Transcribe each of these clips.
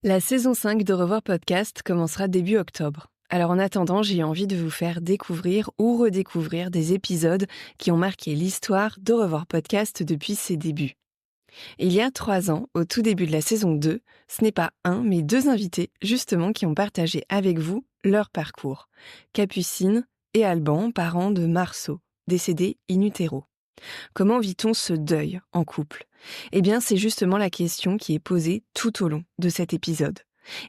La saison 5 de Revoir Podcast commencera début octobre. Alors en attendant, j'ai eu envie de vous faire découvrir ou redécouvrir des épisodes qui ont marqué l'histoire de Revoir Podcast depuis ses débuts. Il y a 3 ans, au tout début de la saison 2, ce n'est pas un, mais 2 invités justement qui ont partagé avec vous leur parcours. Capucine et Alban, parents de Marceau, décédé in utero. Comment vit-on ce deuil en couple ? Eh bien, c'est justement la question qui est posée tout au long de cet épisode.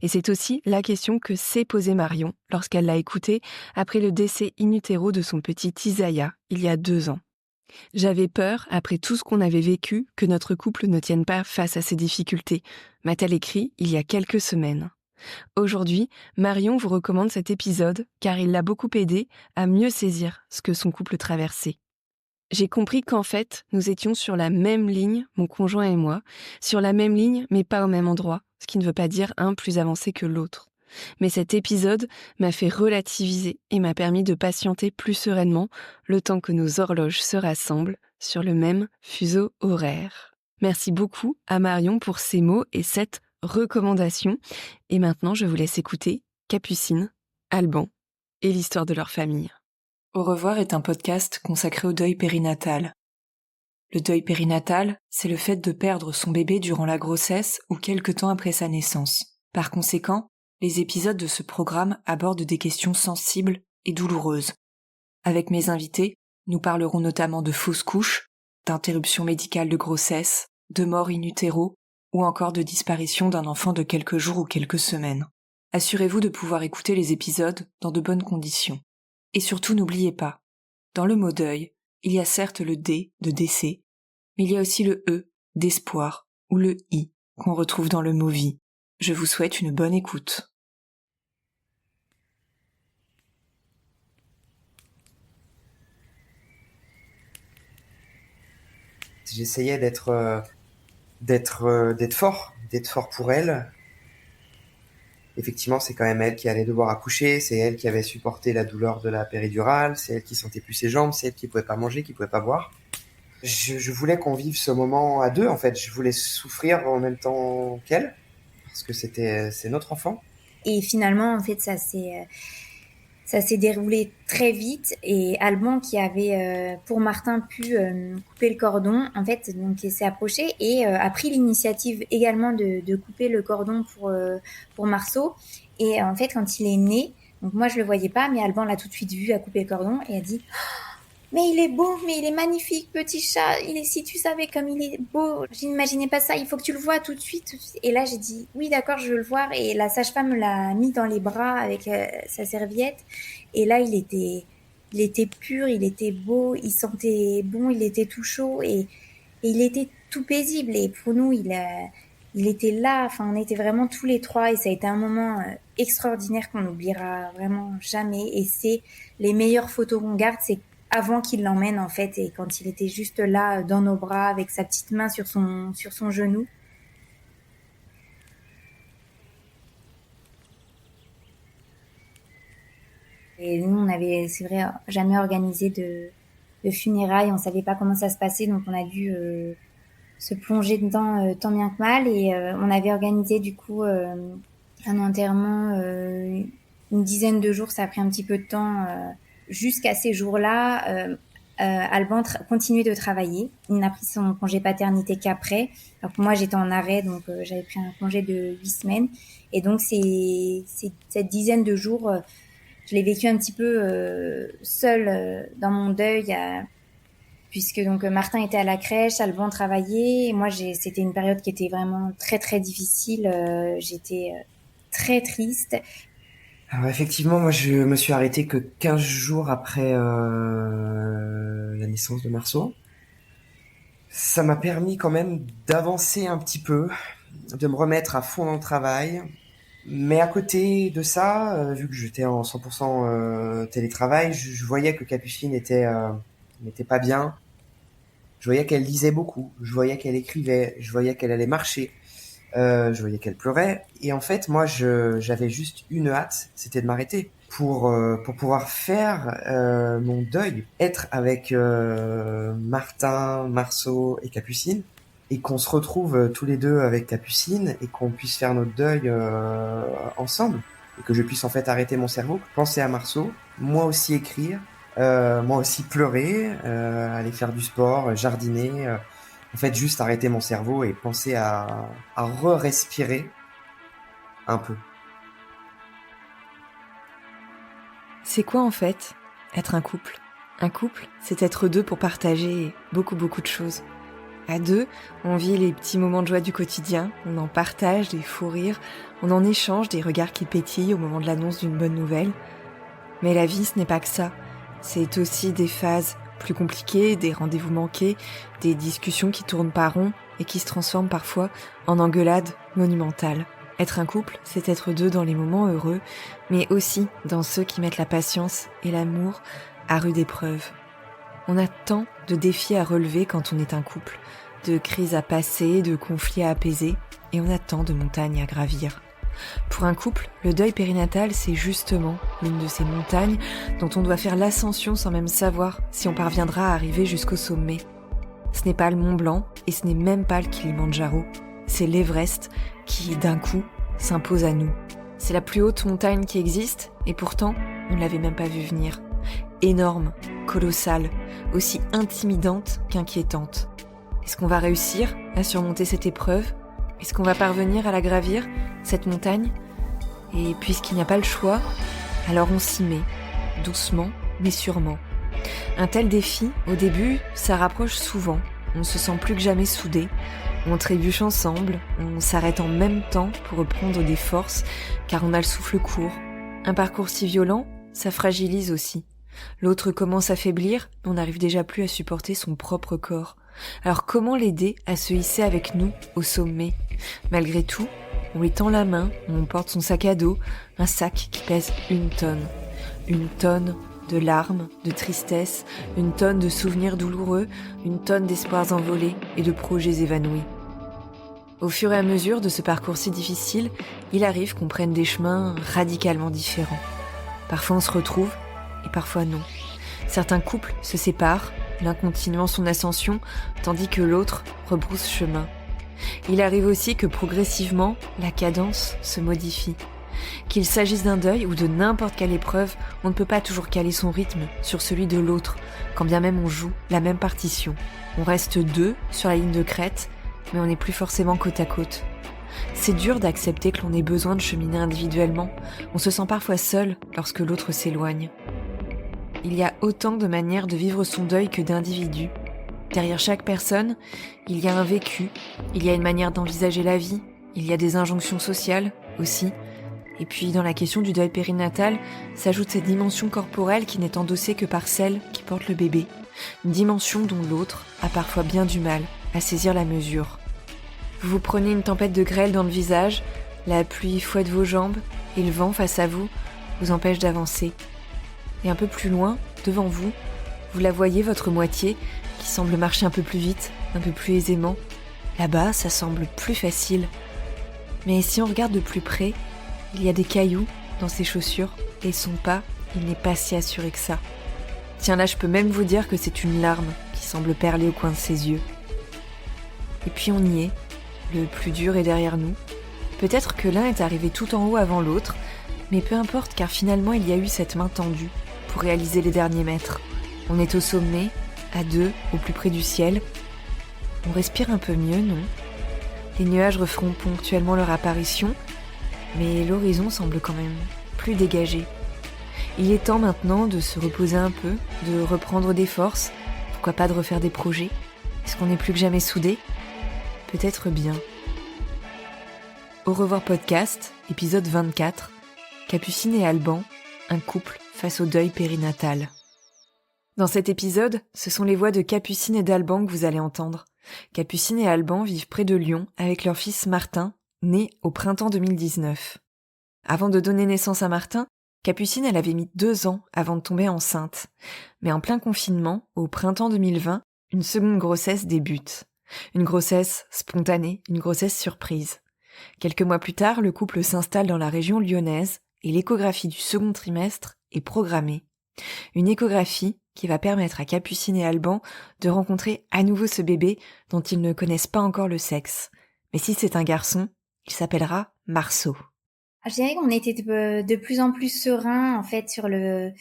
Et c'est aussi la question que s'est posée Marion lorsqu'elle l'a écouté après le décès in utero de son petit Isaiah il y a 2 ans. J'avais peur, après tout ce qu'on avait vécu, que notre couple ne tienne pas face à ces difficultés, m'a-t-elle écrit il y a quelques semaines. Aujourd'hui, Marion vous recommande cet épisode car il l'a beaucoup aidé à mieux saisir ce que son couple traversait. J'ai compris qu'en fait, nous étions sur la même ligne, mon conjoint et moi, sur la même ligne mais pas au même endroit, ce qui ne veut pas dire un plus avancé que l'autre. Mais cet épisode m'a fait relativiser et m'a permis de patienter plus sereinement le temps que nos horloges se rassemblent sur le même fuseau horaire. Merci beaucoup à Marion pour ces mots et cette recommandation. Et maintenant, je vous laisse écouter Capucine, Alban et l'histoire de leur famille. Au revoir est un podcast consacré au deuil périnatal. Le deuil périnatal, c'est le fait de perdre son bébé durant la grossesse ou quelque temps après sa naissance. Par conséquent, les épisodes de ce programme abordent des questions sensibles et douloureuses. Avec mes invités, nous parlerons notamment de fausses couches, d'interruption médicale de grossesse, de mort in utero ou encore de disparition d'un enfant de quelques jours ou quelques semaines. Assurez-vous de pouvoir écouter les épisodes dans de bonnes conditions. Et surtout, n'oubliez pas, dans le mot deuil, il y a certes le D de décès, mais il y a aussi le E d'espoir ou le I qu'on retrouve dans le mot vie. Je vous souhaite une bonne écoute. J'essayais d'être fort pour elle. Effectivement, c'est quand même elle qui allait devoir accoucher, c'est elle qui avait supporté la douleur de la péridurale, c'est elle qui sentait plus ses jambes, c'est elle qui pouvait pas manger, qui pouvait pas boire. Je voulais qu'on vive ce moment à deux, en fait. Je voulais souffrir en même temps qu'elle, parce que c'est notre enfant. Et finalement, en fait, ça s'est déroulé très vite et Alban qui avait pour Martin pu couper le cordon, en fait, donc il s'est approché et a pris l'initiative également de couper le cordon pour Marceau. Et en fait, quand il est né, donc moi je le voyais pas, mais Alban l'a tout de suite vu, a coupé le cordon et a dit: mais il est beau, mais il est magnifique, petit chat. Si tu savais comme il est beau, j'imaginais pas ça. Il faut que tu le vois tout de suite. Et là, j'ai dit, oui, d'accord, je veux le voir. Et la sage-femme l'a mis dans les bras avec sa serviette. Et là, il était pur, il était beau, il sentait bon, il était tout chaud et il était tout paisible. Et pour nous, il était là. Enfin, on était vraiment tous les trois et ça a été un moment extraordinaire qu'on n'oubliera vraiment jamais. Et c'est les meilleures photos qu'on garde, c'est avant qu'il l'emmène en fait et quand il était juste là dans nos bras avec sa petite main sur son genou. Et nous, on avait, c'est vrai, jamais organisé de funérailles, on savait pas comment ça se passait, donc on a dû se plonger dedans tant bien que mal. Et on avait organisé du coup un enterrement une dizaine de jours, ça a pris un petit peu de temps. Jusqu'à ces jours-là, Alban continuait de travailler. Il n'a pris son congé paternité qu'après. Alors que moi, j'étais en arrêt, donc j'avais pris un congé de 8 semaines. Et donc, cette dizaine de jours, je l'ai vécu un petit peu seule dans mon deuil, puisque donc Martin était à la crèche, Alban travaillait. Et moi, c'était une période qui était vraiment très très difficile. J'étais très triste. Alors effectivement, moi je me suis arrêté que 15 jours après la naissance de Marceau. Ça m'a permis quand même d'avancer un petit peu, de me remettre à fond dans le travail. Mais à côté de ça, vu que j'étais en 100% télétravail, je voyais que Capucine n'était pas bien. Je voyais qu'elle lisait beaucoup, je voyais qu'elle écrivait, je voyais qu'elle allait marcher, je voyais qu'elle pleurait. Et en fait, moi, j'avais juste une hâte, c'était de m'arrêter pour pouvoir faire mon deuil, être avec Martin, Marceau et Capucine. et qu'on se retrouve tous les deux avec Capucine et qu'on puisse faire notre deuil ensemble et que je puisse en fait arrêter mon cerveau, penser à Marceau, moi aussi écrire, moi aussi pleurer, aller faire du sport, jardiner, en fait juste arrêter mon cerveau et penser à re-respirer un peu. C'est quoi en fait être un couple ? Un couple, c'est être deux pour partager beaucoup de choses. À deux, on vit les petits moments de joie du quotidien, on en partage des fous rires, on en échange des regards qui pétillent au moment de l'annonce d'une bonne nouvelle. Mais la vie, ce n'est pas que ça. C'est aussi des phases plus compliquées, des rendez-vous manqués, des discussions qui tournent pas rond et qui se transforment parfois en engueulades monumentales. Être un couple, c'est être deux dans les moments heureux, mais aussi dans ceux qui mettent la patience et l'amour à rude épreuve. On a tant de défis à relever quand on est un couple, de crises à passer, de conflits à apaiser, et on a tant de montagnes à gravir. Pour un couple, le deuil périnatal, c'est justement l'une de ces montagnes dont on doit faire l'ascension sans même savoir si on parviendra à arriver jusqu'au sommet. Ce n'est pas le Mont Blanc et ce n'est même pas le Kilimandjaro, c'est l'Everest qui, d'un coup, s'impose à nous. C'est la plus haute montagne qui existe et pourtant, on ne l'avait même pas vue venir. Énorme, colossale, aussi intimidante qu'inquiétante. Est-ce qu'on va réussir à surmonter cette épreuve ? Est-ce qu'on va parvenir à la gravir, cette montagne ? Et puisqu'il n'y a pas le choix, alors on s'y met, doucement mais sûrement. Un tel défi, au début, ça rapproche souvent. On se sent plus que jamais soudés. On trébuche ensemble, on s'arrête en même temps pour reprendre des forces, car on a le souffle court. Un parcours si violent, ça fragilise aussi. L'autre commence à faiblir, on n'arrive déjà plus à supporter son propre corps. Alors comment l'aider à se hisser avec nous au sommet ? Malgré tout, on lui tend la main, on porte son sac à dos, un sac qui pèse 1 tonne. 1 tonne de larmes, de tristesse, 1 tonne de souvenirs douloureux, 1 tonne d'espoirs envolés et de projets évanouis. Au fur et à mesure de ce parcours si difficile, il arrive qu'on prenne des chemins radicalement différents. Parfois on se retrouve, et parfois non. Certains couples se séparent, l'un continuant son ascension, tandis que l'autre rebrousse chemin. Il arrive aussi que progressivement, la cadence se modifie. Qu'il s'agisse d'un deuil ou de n'importe quelle épreuve, on ne peut pas toujours caler son rythme sur celui de l'autre, quand bien même on joue la même partition. On reste deux sur la ligne de crête, mais on n'est plus forcément côte à côte. C'est dur d'accepter que l'on ait besoin de cheminer individuellement. On se sent parfois seul lorsque l'autre s'éloigne. Il y a autant de manières de vivre son deuil que d'individus. Derrière chaque personne, il y a un vécu, il y a une manière d'envisager la vie, il y a des injonctions sociales aussi. Et puis dans la question du deuil périnatal, s'ajoute cette dimension corporelle qui n'est endossée que par celle qui porte le bébé. Une dimension dont l'autre a parfois bien du mal à saisir la mesure. Vous vous prenez une tempête de grêle dans le visage, la pluie fouette vos jambes et le vent face à vous empêche d'avancer. Et un peu plus loin, devant vous, vous la voyez, votre moitié, qui semble marcher un peu plus vite, un peu plus aisément. Là-bas, ça semble plus facile. Mais si on regarde de plus près, il y a des cailloux dans ses chaussures et son pas, il n'est pas si assuré que ça. Tiens, là, je peux même vous dire que c'est une larme qui semble perler au coin de ses yeux. Et puis on y est, le plus dur est derrière nous. Peut-être que l'un est arrivé tout en haut avant l'autre, mais peu importe car finalement il y a eu cette main tendue pour réaliser les derniers mètres. On est au sommet, à deux, au plus près du ciel. On respire un peu mieux, non ? Les nuages referont ponctuellement leur apparition, mais l'horizon semble quand même plus dégagé. Il est temps maintenant de se reposer un peu, de reprendre des forces, pourquoi pas de refaire des projets ? Est-ce qu'on est plus que jamais soudés ? Peut-être bien. Au revoir podcast, épisode 24, Capucine et Alban, un couple face au deuil périnatal. Dans cet épisode, ce sont les voix de Capucine et d'Alban que vous allez entendre. Capucine et Alban vivent près de Lyon avec leur fils Martin, né au printemps 2019. Avant de donner naissance à Martin, Capucine elle avait mis 2 ans avant de tomber enceinte. Mais en plein confinement, au printemps 2020, une seconde grossesse débute. Une grossesse spontanée, une grossesse surprise. Quelques mois plus tard, le couple s'installe dans la région lyonnaise et l'échographie du second trimestre est programmée. Une échographie qui va permettre à Capucine et Alban de rencontrer à nouveau ce bébé dont ils ne connaissent pas encore le sexe. Mais si c'est un garçon, il s'appellera Marceau. Je dirais qu'on était de plus en plus serein en fait sur le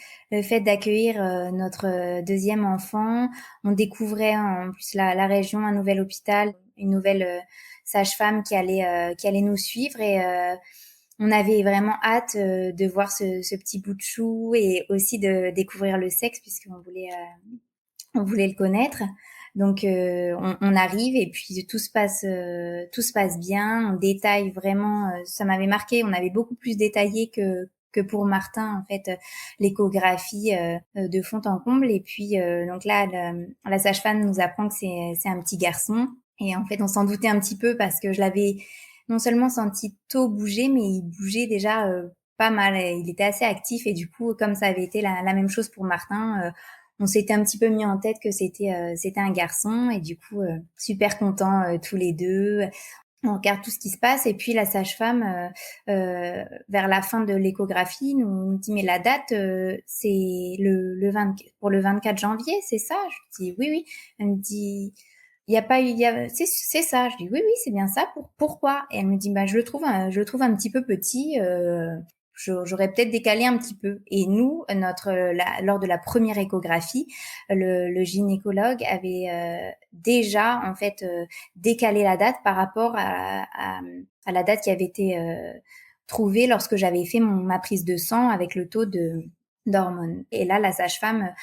fait d'accueillir notre deuxième enfant. On découvrait en plus la région, un nouvel hôpital, une nouvelle sage-femme qui allait nous suivre et on avait vraiment hâte de voir ce petit bout de chou et aussi de découvrir le sexe puisqu'on on voulait le connaître. Donc on arrive et puis tout se passe bien. On détaille vraiment. Ça m'avait marqué. On avait beaucoup plus détaillé que pour Martin en fait l'échographie de fond en comble. Et puis donc là la sage-femme nous apprend que c'est un petit garçon. Et en fait on s'en doutait un petit peu parce que je l'avais non seulement senti tôt bouger, mais il bougeait déjà pas mal. Il était assez actif et du coup comme ça avait été la même chose pour Martin. On s'était un petit peu mis en tête que c'était un garçon et du coup super contents tous les deux. On regarde tout ce qui se passe et puis la sage-femme vers la fin de l'échographie nous dit mais la date c'est le 20 pour le 24 janvier, c'est ça? Je dis oui. Elle me dit il y a pas eu c'est ça. Je dis oui, c'est bien ça. Pourquoi? Et elle me dit bah je le trouve un petit peu petit. J'aurais peut-être décalé un petit peu. Et nous, lors de la première échographie, le gynécologue avait déjà en fait décalé la date par rapport à la date qui avait été trouvée lorsque j'avais fait ma prise de sang avec le taux d'hormones. Et là, la sage-femme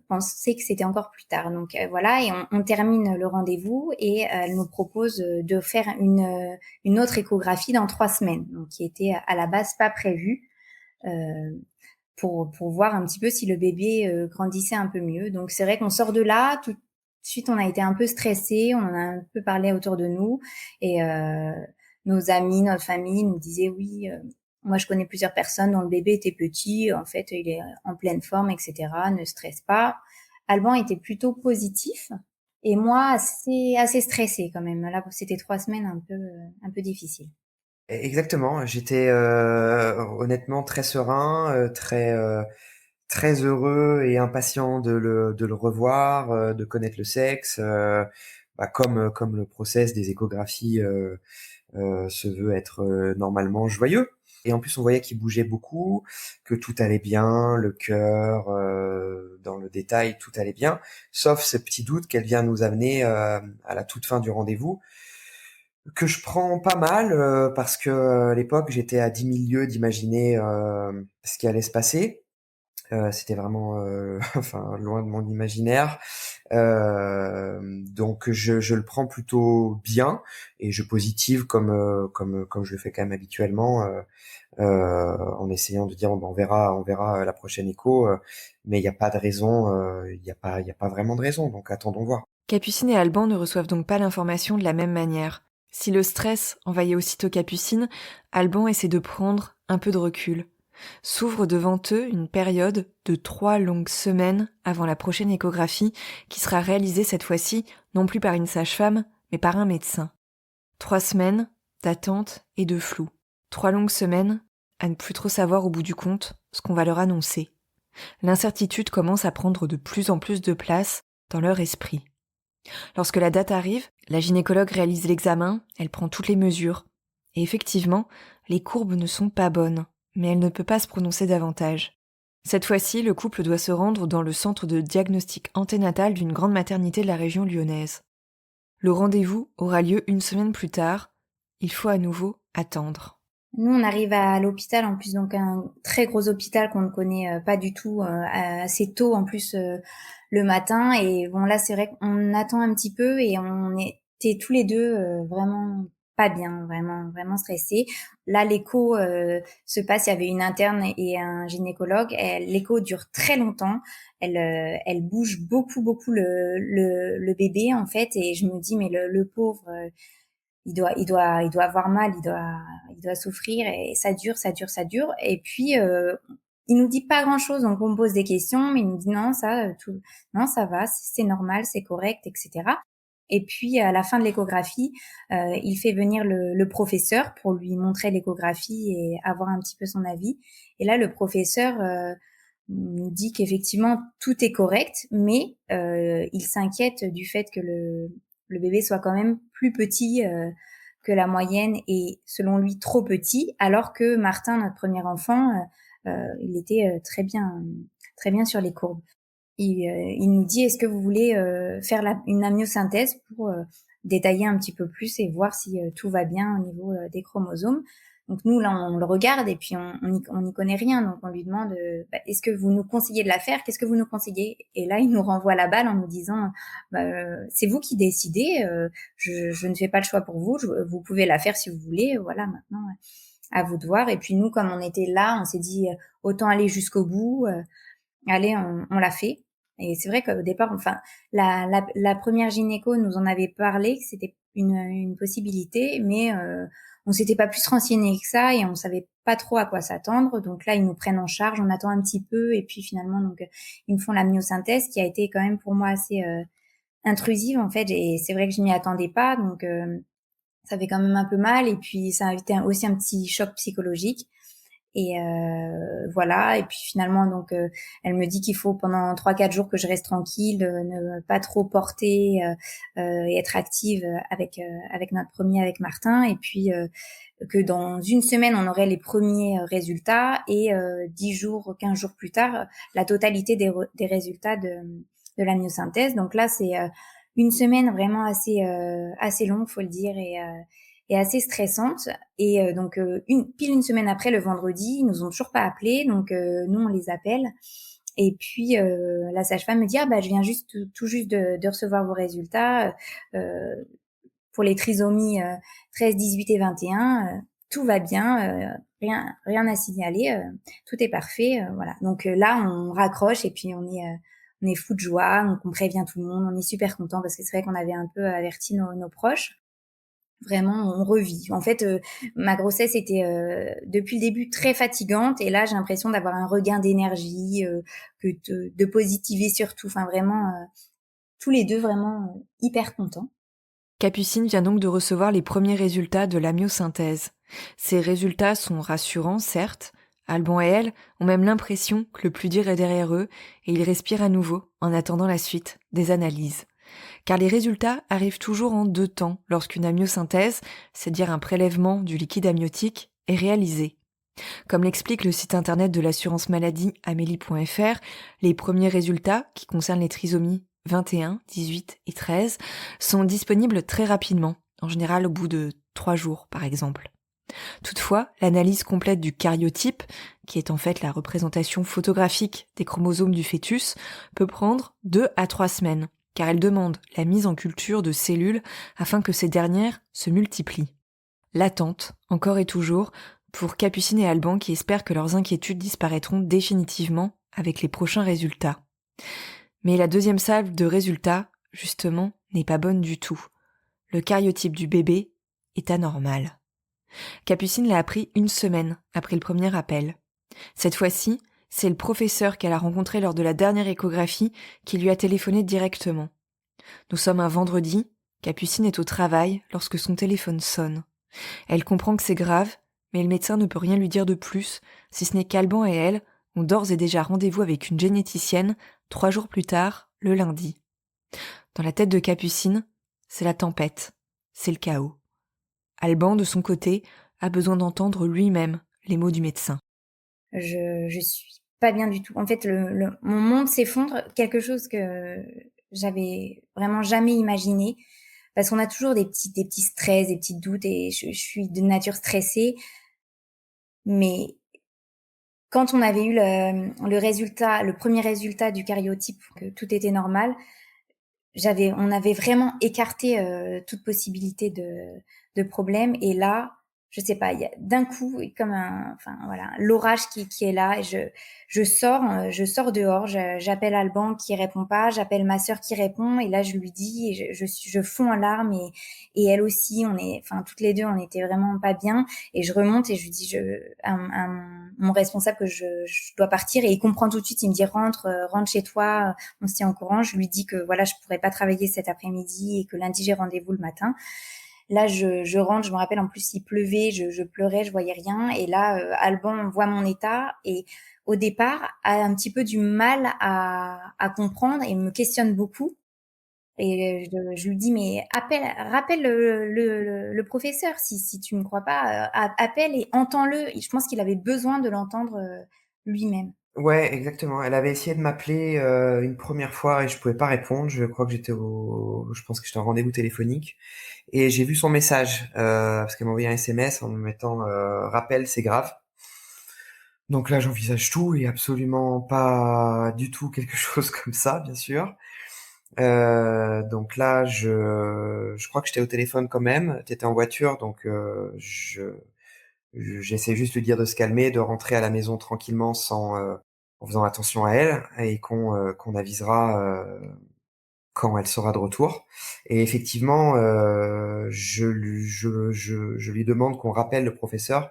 pensait que c'était encore plus tard. Donc voilà, et on termine le rendez-vous et elle nous propose de faire une autre échographie dans 3 semaines, donc qui était à la base pas prévue pour voir un petit peu si le bébé grandissait un peu mieux. Donc c'est vrai qu'on sort de là, tout de suite on a été un peu stressés, on en a un peu parlé autour de nous et nos amis, notre famille nous disaient oui. Moi, je connais plusieurs personnes dont le bébé était petit. En fait, il est en pleine forme, etc. Ne stresse pas. Alban était plutôt positif. Et moi, assez stressée quand même. Là, c'était 3 semaines un peu difficiles. Exactement, j'étais honnêtement très serein, très heureux et impatient de le revoir, de connaître le sexe, comme le process des échographies se veut être normalement joyeux. Et en plus, on voyait qu'il bougeait beaucoup, que tout allait bien, le cœur, dans le détail, tout allait bien, sauf ce petit doute qu'elle vient nous amener à la toute fin du rendez-vous, que je prends pas mal parce que à l'époque, j'étais à 10 000 lieues d'imaginer ce qui allait se passer. C'était vraiment enfin loin de mon imaginaire. Donc je le prends plutôt bien et je positive comme je le fais quand même habituellement en essayant de dire bon, on verra la prochaine écho mais il y a pas de raison il y a pas vraiment de raison donc attendons voir. Capucine et Alban ne reçoivent donc pas l'information de la même manière. Si le stress envahit aussitôt Capucine, Alban essaie de prendre un peu de recul. S'ouvre devant eux une période de 3 longues semaines avant la prochaine échographie qui sera réalisée cette fois-ci non plus par une sage-femme, mais par un médecin. 3 semaines d'attente et de flou. 3 longues semaines à ne plus trop savoir au bout du compte ce qu'on va leur annoncer. L'incertitude commence à prendre de plus en plus de place dans leur esprit. Lorsque la date arrive, la gynécologue réalise l'examen, elle prend toutes les mesures. Et effectivement, les courbes ne sont pas bonnes, mais elle ne peut pas se prononcer davantage. Cette fois-ci, le couple doit se rendre dans le centre de diagnostic anténatal d'une grande maternité de la région lyonnaise. Le rendez-vous aura lieu 1 semaine plus tard. Il faut à nouveau attendre. Nous, on arrive à l'hôpital, en plus, donc un très gros hôpital qu'on ne connaît pas du tout, assez tôt en plus le matin. Et bon, là, c'est vrai qu'on attend un petit peu et on était tous les deux vraiment pas bien, vraiment stressés. Là, l'écho se passe, il y avait une interne et un gynécologue. L'écho dure très longtemps. Elle bouge beaucoup le bébé en fait. Et je me dis, mais le pauvre. Il doit avoir mal, il doit souffrir et ça dure. Et puis, il nous dit pas grand chose, donc on me pose des questions, mais il nous dit non, non, ça va, c'est normal, c'est correct, etc. Et puis, à la fin de l'échographie, il fait venir le professeur pour lui montrer l'échographie et avoir un petit peu son avis. Et là, le professeur nous dit qu'effectivement tout est correct, mais il s'inquiète du fait que le bébé soit quand même plus petit que la moyenne et selon lui trop petit, alors que Martin, notre premier enfant, il était très bien sur les courbes. Il nous dit est-ce que vous voulez faire une amniosynthèse pour détailler un petit peu plus et voir si tout va bien au niveau des chromosomes. Donc nous là on le regarde et puis on n'y connaît rien, donc on lui demande est-ce que vous nous conseillez de la faire, qu'est-ce que vous nous conseillez? Et là il nous renvoie la balle en nous disant c'est vous qui décidez, je ne fais pas le choix pour vous, vous pouvez la faire si vous voulez, voilà maintenant à vous de voir. Et puis nous comme on était là, on s'est dit autant aller jusqu'au bout, allez on l'a fait. Et c'est vrai qu'au départ, enfin, la première gynéco nous en avait parlé, que c'était une possibilité, mais on s'était pas plus renseigné que ça et on savait pas trop à quoi s'attendre. Donc là, ils nous prennent en charge, on attend un petit peu et puis finalement, donc ils me font la myosynthèse qui a été quand même pour moi assez intrusive en fait. Et c'est vrai que je m'y attendais pas, donc ça fait quand même un peu mal et puis ça a été aussi un petit choc psychologique. Et voilà, et puis finalement donc elle me dit qu'il faut pendant 3-4 jours que je reste tranquille, ne pas trop porter et être active avec notre premier, avec Martin, et puis que dans une semaine on aurait les premiers résultats et 10 jours, 15 jours plus tard la totalité des résultats de la myosynthèse. Donc là c'est une semaine vraiment assez longue, faut le dire, et assez stressante. Et donc pile une semaine après, le vendredi, ils nous ont toujours pas appelés, donc nous on les appelle. Et puis la sage-femme me dit je viens tout juste de recevoir vos résultats pour les trisomies 13, 18 et 21. Tout va bien, rien à signaler, tout est parfait, voilà. Donc là on raccroche et puis on est fou de joie, donc on prévient tout le monde, on est super content parce que c'est vrai qu'on avait un peu averti nos proches. Vraiment, on revit. En fait, ma grossesse était depuis le début très fatigante et là, j'ai l'impression d'avoir un regain d'énergie, de positiver surtout. Enfin, vraiment, tous les deux vraiment hyper contents. Capucine vient donc de recevoir les premiers résultats de la myosynthèse. Ces résultats sont rassurants, certes. Alban et elle ont même l'impression que le plus dur est derrière eux et ils respirent à nouveau en attendant la suite des analyses. Car les résultats arrivent toujours en 2 temps lorsqu'une amniosynthèse, c'est-à-dire un prélèvement du liquide amniotique, est réalisé. Comme l'explique le site internet de l'assurance maladie amélie.fr, les premiers résultats, qui concernent les trisomies 21, 18 et 13, sont disponibles très rapidement, en général au bout de 3 jours par exemple. Toutefois, l'analyse complète du karyotype, qui est en fait la représentation photographique des chromosomes du fœtus, peut prendre 2 à 3 semaines, car elle demande la mise en culture de cellules afin que ces dernières se multiplient. L'attente, encore et toujours, pour Capucine et Alban qui espèrent que leurs inquiétudes disparaîtront définitivement avec les prochains résultats. Mais la deuxième salve de résultats, justement, n'est pas bonne du tout. Le karyotype du bébé est anormal. Capucine l'a appris 1 semaine après le premier appel. Cette fois-ci, c'est le professeur qu'elle a rencontré lors de la dernière échographie qui lui a téléphoné directement. Nous sommes un vendredi, Capucine est au travail lorsque son téléphone sonne. Elle comprend que c'est grave, mais le médecin ne peut rien lui dire de plus, si ce n'est qu'Alban et elle ont d'ores et déjà rendez-vous avec une généticienne 3 jours plus tard, le lundi. Dans la tête de Capucine, c'est la tempête, c'est le chaos. Alban, de son côté, a besoin d'entendre lui-même les mots du médecin. Je suis pas bien du tout. En fait, mon monde s'effondre, quelque chose que j'avais vraiment jamais imaginé, parce qu'on a toujours des petits stress, des petits doutes, et je suis de nature stressée. Mais quand on avait eu le premier résultat du karyotype, que tout était normal, on avait vraiment écarté toute possibilité de problème. Et là, je sais pas, il y a d'un coup comme l'orage qui est là. Et je sors dehors, j'appelle Alban qui répond pas, j'appelle ma sœur qui répond, et là je lui dis, et je fonds en larmes, et elle aussi, toutes les deux, on était vraiment pas bien. Et je remonte et je lui dis mon responsable que je dois partir, et il comprend tout de suite, il me dit rentre chez toi, on se tient au courant. Je lui dis que voilà, je pourrais pas travailler cet après-midi et que lundi j'ai rendez-vous le matin. Là, je rentre, je me rappelle, en plus, il pleuvait, je pleurais, je voyais rien. Et là, Alban voit mon état et au départ, a un petit peu du mal à comprendre et me questionne beaucoup. Et je lui dis, mais rappelle le professeur si tu me crois pas, appelle et entends-le. Et je pense qu'il avait besoin de l'entendre lui-même. Ouais, exactement. Elle avait essayé de m'appeler une première fois et je pouvais pas répondre. Je crois que je pense que j'étais en rendez-vous téléphonique et j'ai vu son message parce qu'elle m'a envoyé un SMS en me mettant rappel, c'est grave. Donc là, j'envisage tout et absolument pas du tout quelque chose comme ça, bien sûr. Donc là, je crois que j'étais au téléphone quand même. T'étais en voiture, donc j'essaie juste de lui dire de se calmer, de rentrer à la maison tranquillement sans en faisant attention à elle et qu'on avisera quand elle sera de retour. Et effectivement, je lui demande qu'on rappelle le professeur.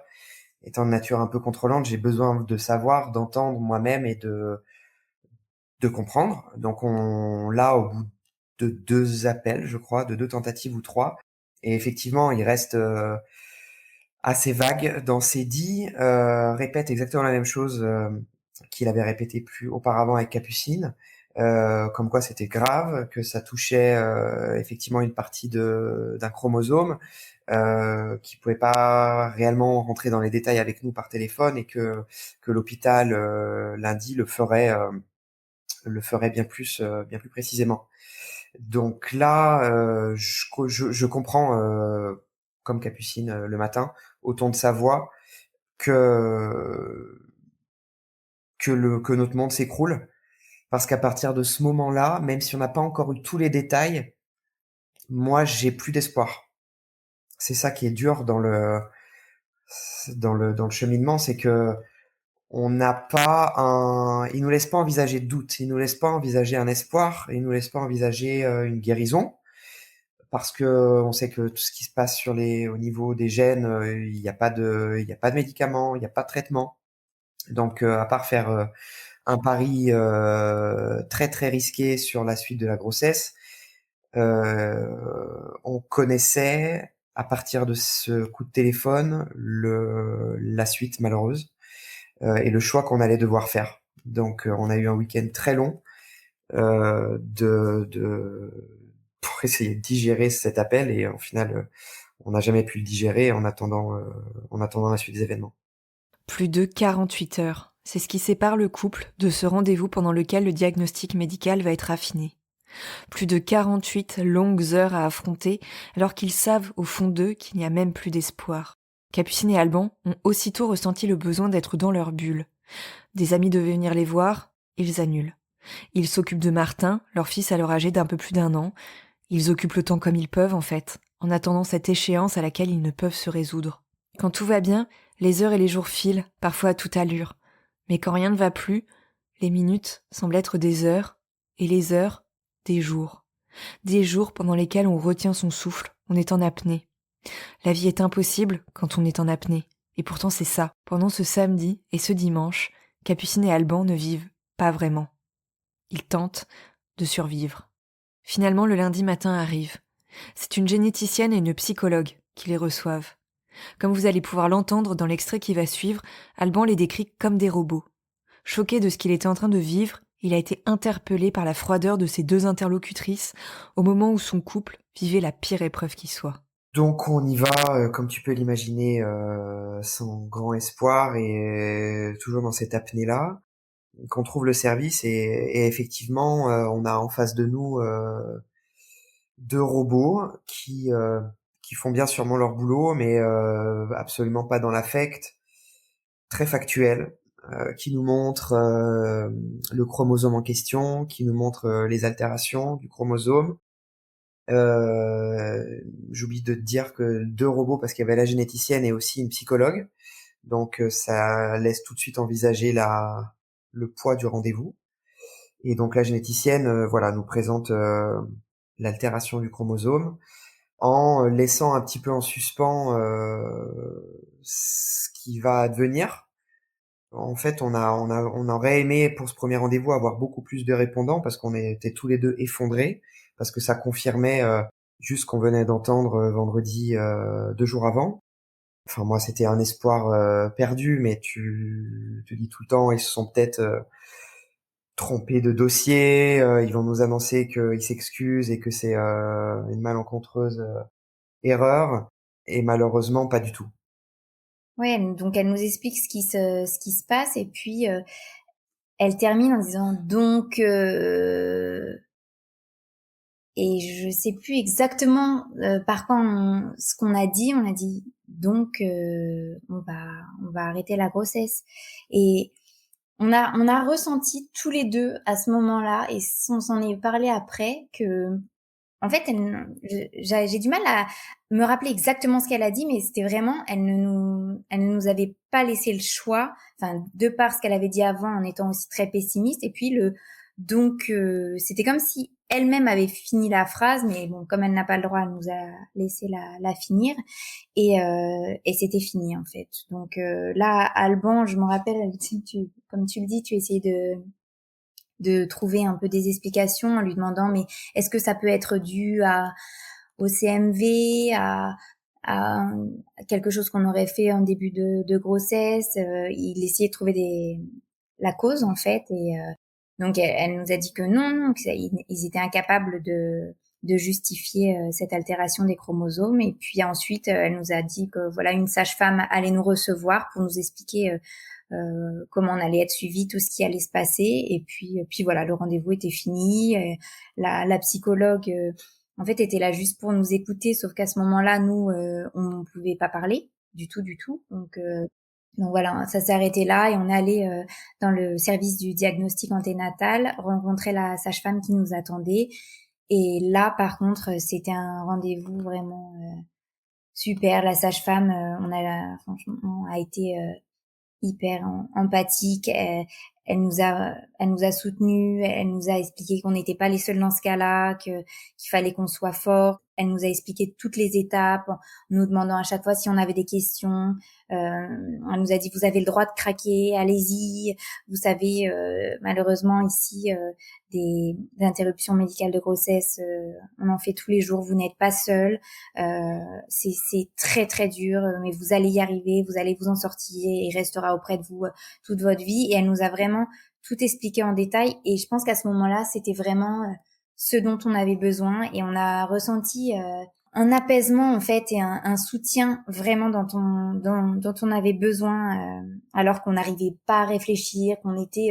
Étant de nature un peu contrôlante, j'ai besoin de savoir, d'entendre moi-même et de comprendre. Donc on là au bout de 2 appels, je crois, de 2 tentatives ou 3. Et effectivement, il reste assez vague dans ses dits, répète exactement la même chose qu'il avait répété plus auparavant avec Capucine, comme quoi c'était grave, que ça touchait effectivement une partie d'un chromosome, qui pouvait pas réellement rentrer dans les détails avec nous par téléphone et que l'hôpital lundi le ferait bien plus précisément. Donc là, je comprends, comme Capucine le matin, au ton de sa voix, que que notre monde s'écroule, parce qu'à partir de ce moment-là, même si on n'a pas encore eu tous les détails, moi j'ai plus d'espoir. C'est ça qui est dur dans le cheminement, c'est que on n'a pas il nous laisse pas envisager de doute, il nous laisse pas envisager un espoir, il nous laisse pas envisager une guérison. Parce que on sait que tout ce qui se passe au niveau des gènes, il y a pas de médicaments, il y a pas de traitement. Donc, à part faire un pari très très risqué sur la suite de la grossesse, on connaissait à partir de ce coup de téléphone la suite malheureuse et le choix qu'on allait devoir faire. Donc, on a eu un week-end très long pour essayer de digérer cet appel et au final, on n'a jamais pu le digérer en attendant la suite des événements. Plus de 48 heures. C'est ce qui sépare le couple de ce rendez-vous pendant lequel le diagnostic médical va être affiné. Plus de 48 longues heures à affronter alors qu'ils savent au fond d'eux qu'il n'y a même plus d'espoir. Capucine et Alban ont aussitôt ressenti le besoin d'être dans leur bulle. Des amis devaient venir les voir, ils annulent. Ils s'occupent de Martin, leur fils alors âgé d'un peu plus d'1 an. Ils occupent le temps comme ils peuvent en fait, en attendant cette échéance à laquelle ils ne peuvent se résoudre. Quand tout va bien, les heures et les jours filent, parfois à toute allure. Mais quand rien ne va plus, les minutes semblent être des heures, et les heures, des jours. Des jours pendant lesquels on retient son souffle, on est en apnée. La vie est impossible quand on est en apnée. Et pourtant c'est ça. Pendant ce samedi et ce dimanche, Capucine et Alban ne vivent pas vraiment. Ils tentent de survivre. Finalement, le lundi matin arrive. C'est une généticienne et une psychologue qui les reçoivent. Comme vous allez pouvoir l'entendre dans l'extrait qui va suivre, Alban les décrit comme des robots. Choqué de ce qu'il était en train de vivre, il a été interpellé par la froideur de ses 2 interlocutrices au moment où son couple vivait la pire épreuve qui soit. Donc on y va, comme tu peux l'imaginer, sans grand espoir et toujours dans cette apnée-là, qu'on trouve le service et effectivement, on a en face de nous 2 robots qui font bien sûrement leur boulot, mais absolument pas dans l'affect, très factuels, qui nous montrent le chromosome en question, qui nous montrent les altérations du chromosome. J'oublie de te dire que 2 robots parce qu'il y avait la généticienne et aussi une psychologue. Donc ça laisse tout de suite envisager le poids du rendez-vous. Et donc la généticienne voilà nous présente l'altération du chromosome en laissant un petit peu en suspens ce qui va advenir. En fait, on aurait aimé pour ce premier rendez-vous avoir beaucoup plus de répondants parce qu'on était tous les deux effondrés parce que ça confirmait juste qu'on venait d'entendre vendredi 2 jours avant. Enfin moi c'était un espoir perdu, mais tu te dis tout le temps ils se sont peut-être trompés de dossier, ils vont nous annoncer qu'ils s'excusent et que c'est une malencontreuse erreur, et malheureusement pas du tout. Ouais, donc elle nous explique ce qui se passe et puis elle termine en disant donc et je sais plus exactement par quoi ce qu'on a dit. On a dit donc on va arrêter la grossesse. Et on a ressenti tous les deux à ce moment-là, et on s'en est parlé après, que en fait j'ai du mal à me rappeler exactement ce qu'elle a dit, mais c'était vraiment elle ne nous avait pas laissé le choix, enfin de par ce qu'elle avait dit avant en étant aussi très pessimiste, et puis donc c'était comme si elle-même avait fini la phrase, mais bon, comme elle n'a pas le droit, elle nous a laissé la finir, et c'était fini en fait. Donc là, Alban, je me rappelle, comme tu le dis, tu essayais de trouver un peu des explications en lui demandant mais est-ce que ça peut être dû au CMV, à quelque chose qu'on aurait fait en début de grossesse. Il essayait de trouver la cause en fait, et donc elle nous a dit que non, ils étaient incapables de justifier cette altération des chromosomes. Et puis ensuite elle nous a dit que voilà, une sage-femme allait nous recevoir pour nous expliquer comment on allait être suivi, tout ce qui allait se passer. Et puis voilà, le rendez-vous était fini. La psychologue en fait était là juste pour nous écouter, sauf qu'à ce moment-là, nous on ne pouvait pas parler du tout. Donc voilà, ça s'est arrêté là, et on est allé dans le service du diagnostic anténatal rencontrer la sage-femme qui nous attendait. Et là, par contre, c'était un rendez-vous vraiment super. La sage-femme, franchement, a été hyper empathique. Elle nous a soutenus, elle nous a expliqué qu'on n'était pas les seuls dans ce cas-là, qu'il fallait qu'on soit fort. Elle nous a expliqué toutes les étapes, en nous demandant à chaque fois si on avait des questions. Elle nous a dit vous avez le droit de craquer, allez-y. Vous savez, malheureusement ici, des interruptions médicales de grossesse, on en fait tous les jours. Vous n'êtes pas seuls. C'est très très dur, mais vous allez y arriver. Vous allez vous en sortir, et il restera auprès de vous toute votre vie. Et elle nous a vraiment tout expliqué en détail. Et je pense qu'à ce moment-là, c'était vraiment ce dont on avait besoin, et on a ressenti un apaisement en fait, et un soutien vraiment dont on avait besoin, alors qu'on n'arrivait pas à réfléchir, qu'on était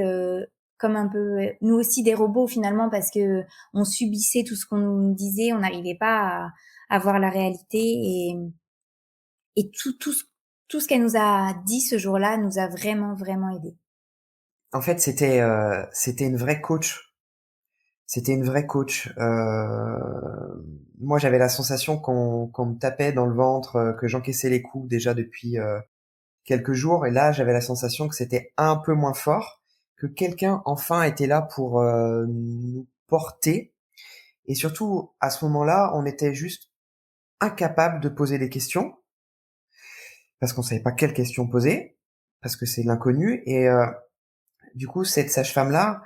comme un peu nous aussi des robots finalement, parce que on subissait tout ce qu'on nous disait, on n'arrivait pas à voir la réalité, et tout ce qu'elle nous a dit ce jour-là nous a vraiment vraiment aidé. En fait, c'était une vraie coach. C'était une vraie coach. Moi, j'avais la sensation qu'on me tapait dans le ventre, que j'encaissais les coups déjà depuis quelques jours. Et là, j'avais la sensation que c'était un peu moins fort, que quelqu'un enfin était là pour nous porter. Et surtout, à ce moment-là, on était juste incapable de poser des questions, parce qu'on savait pas quelles questions poser, parce que c'est l'inconnu. Et du coup, cette sage-femme-là,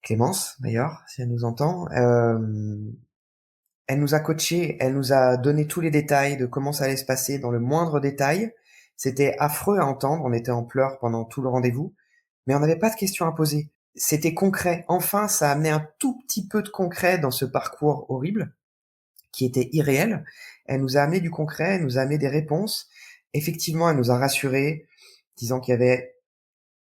Clémence d'ailleurs, si elle nous entend, elle nous a coachés, elle nous a donné tous les détails de comment ça allait se passer dans le moindre détail. C'était affreux à entendre, on était en pleurs pendant tout le rendez-vous, mais on n'avait pas de questions à poser. C'était concret. Enfin, ça a amené un tout petit peu de concret dans ce parcours horrible, qui était irréel. Elle nous a amené du concret, elle nous a amené des réponses. Effectivement, elle nous a rassurés, disant qu'il y avait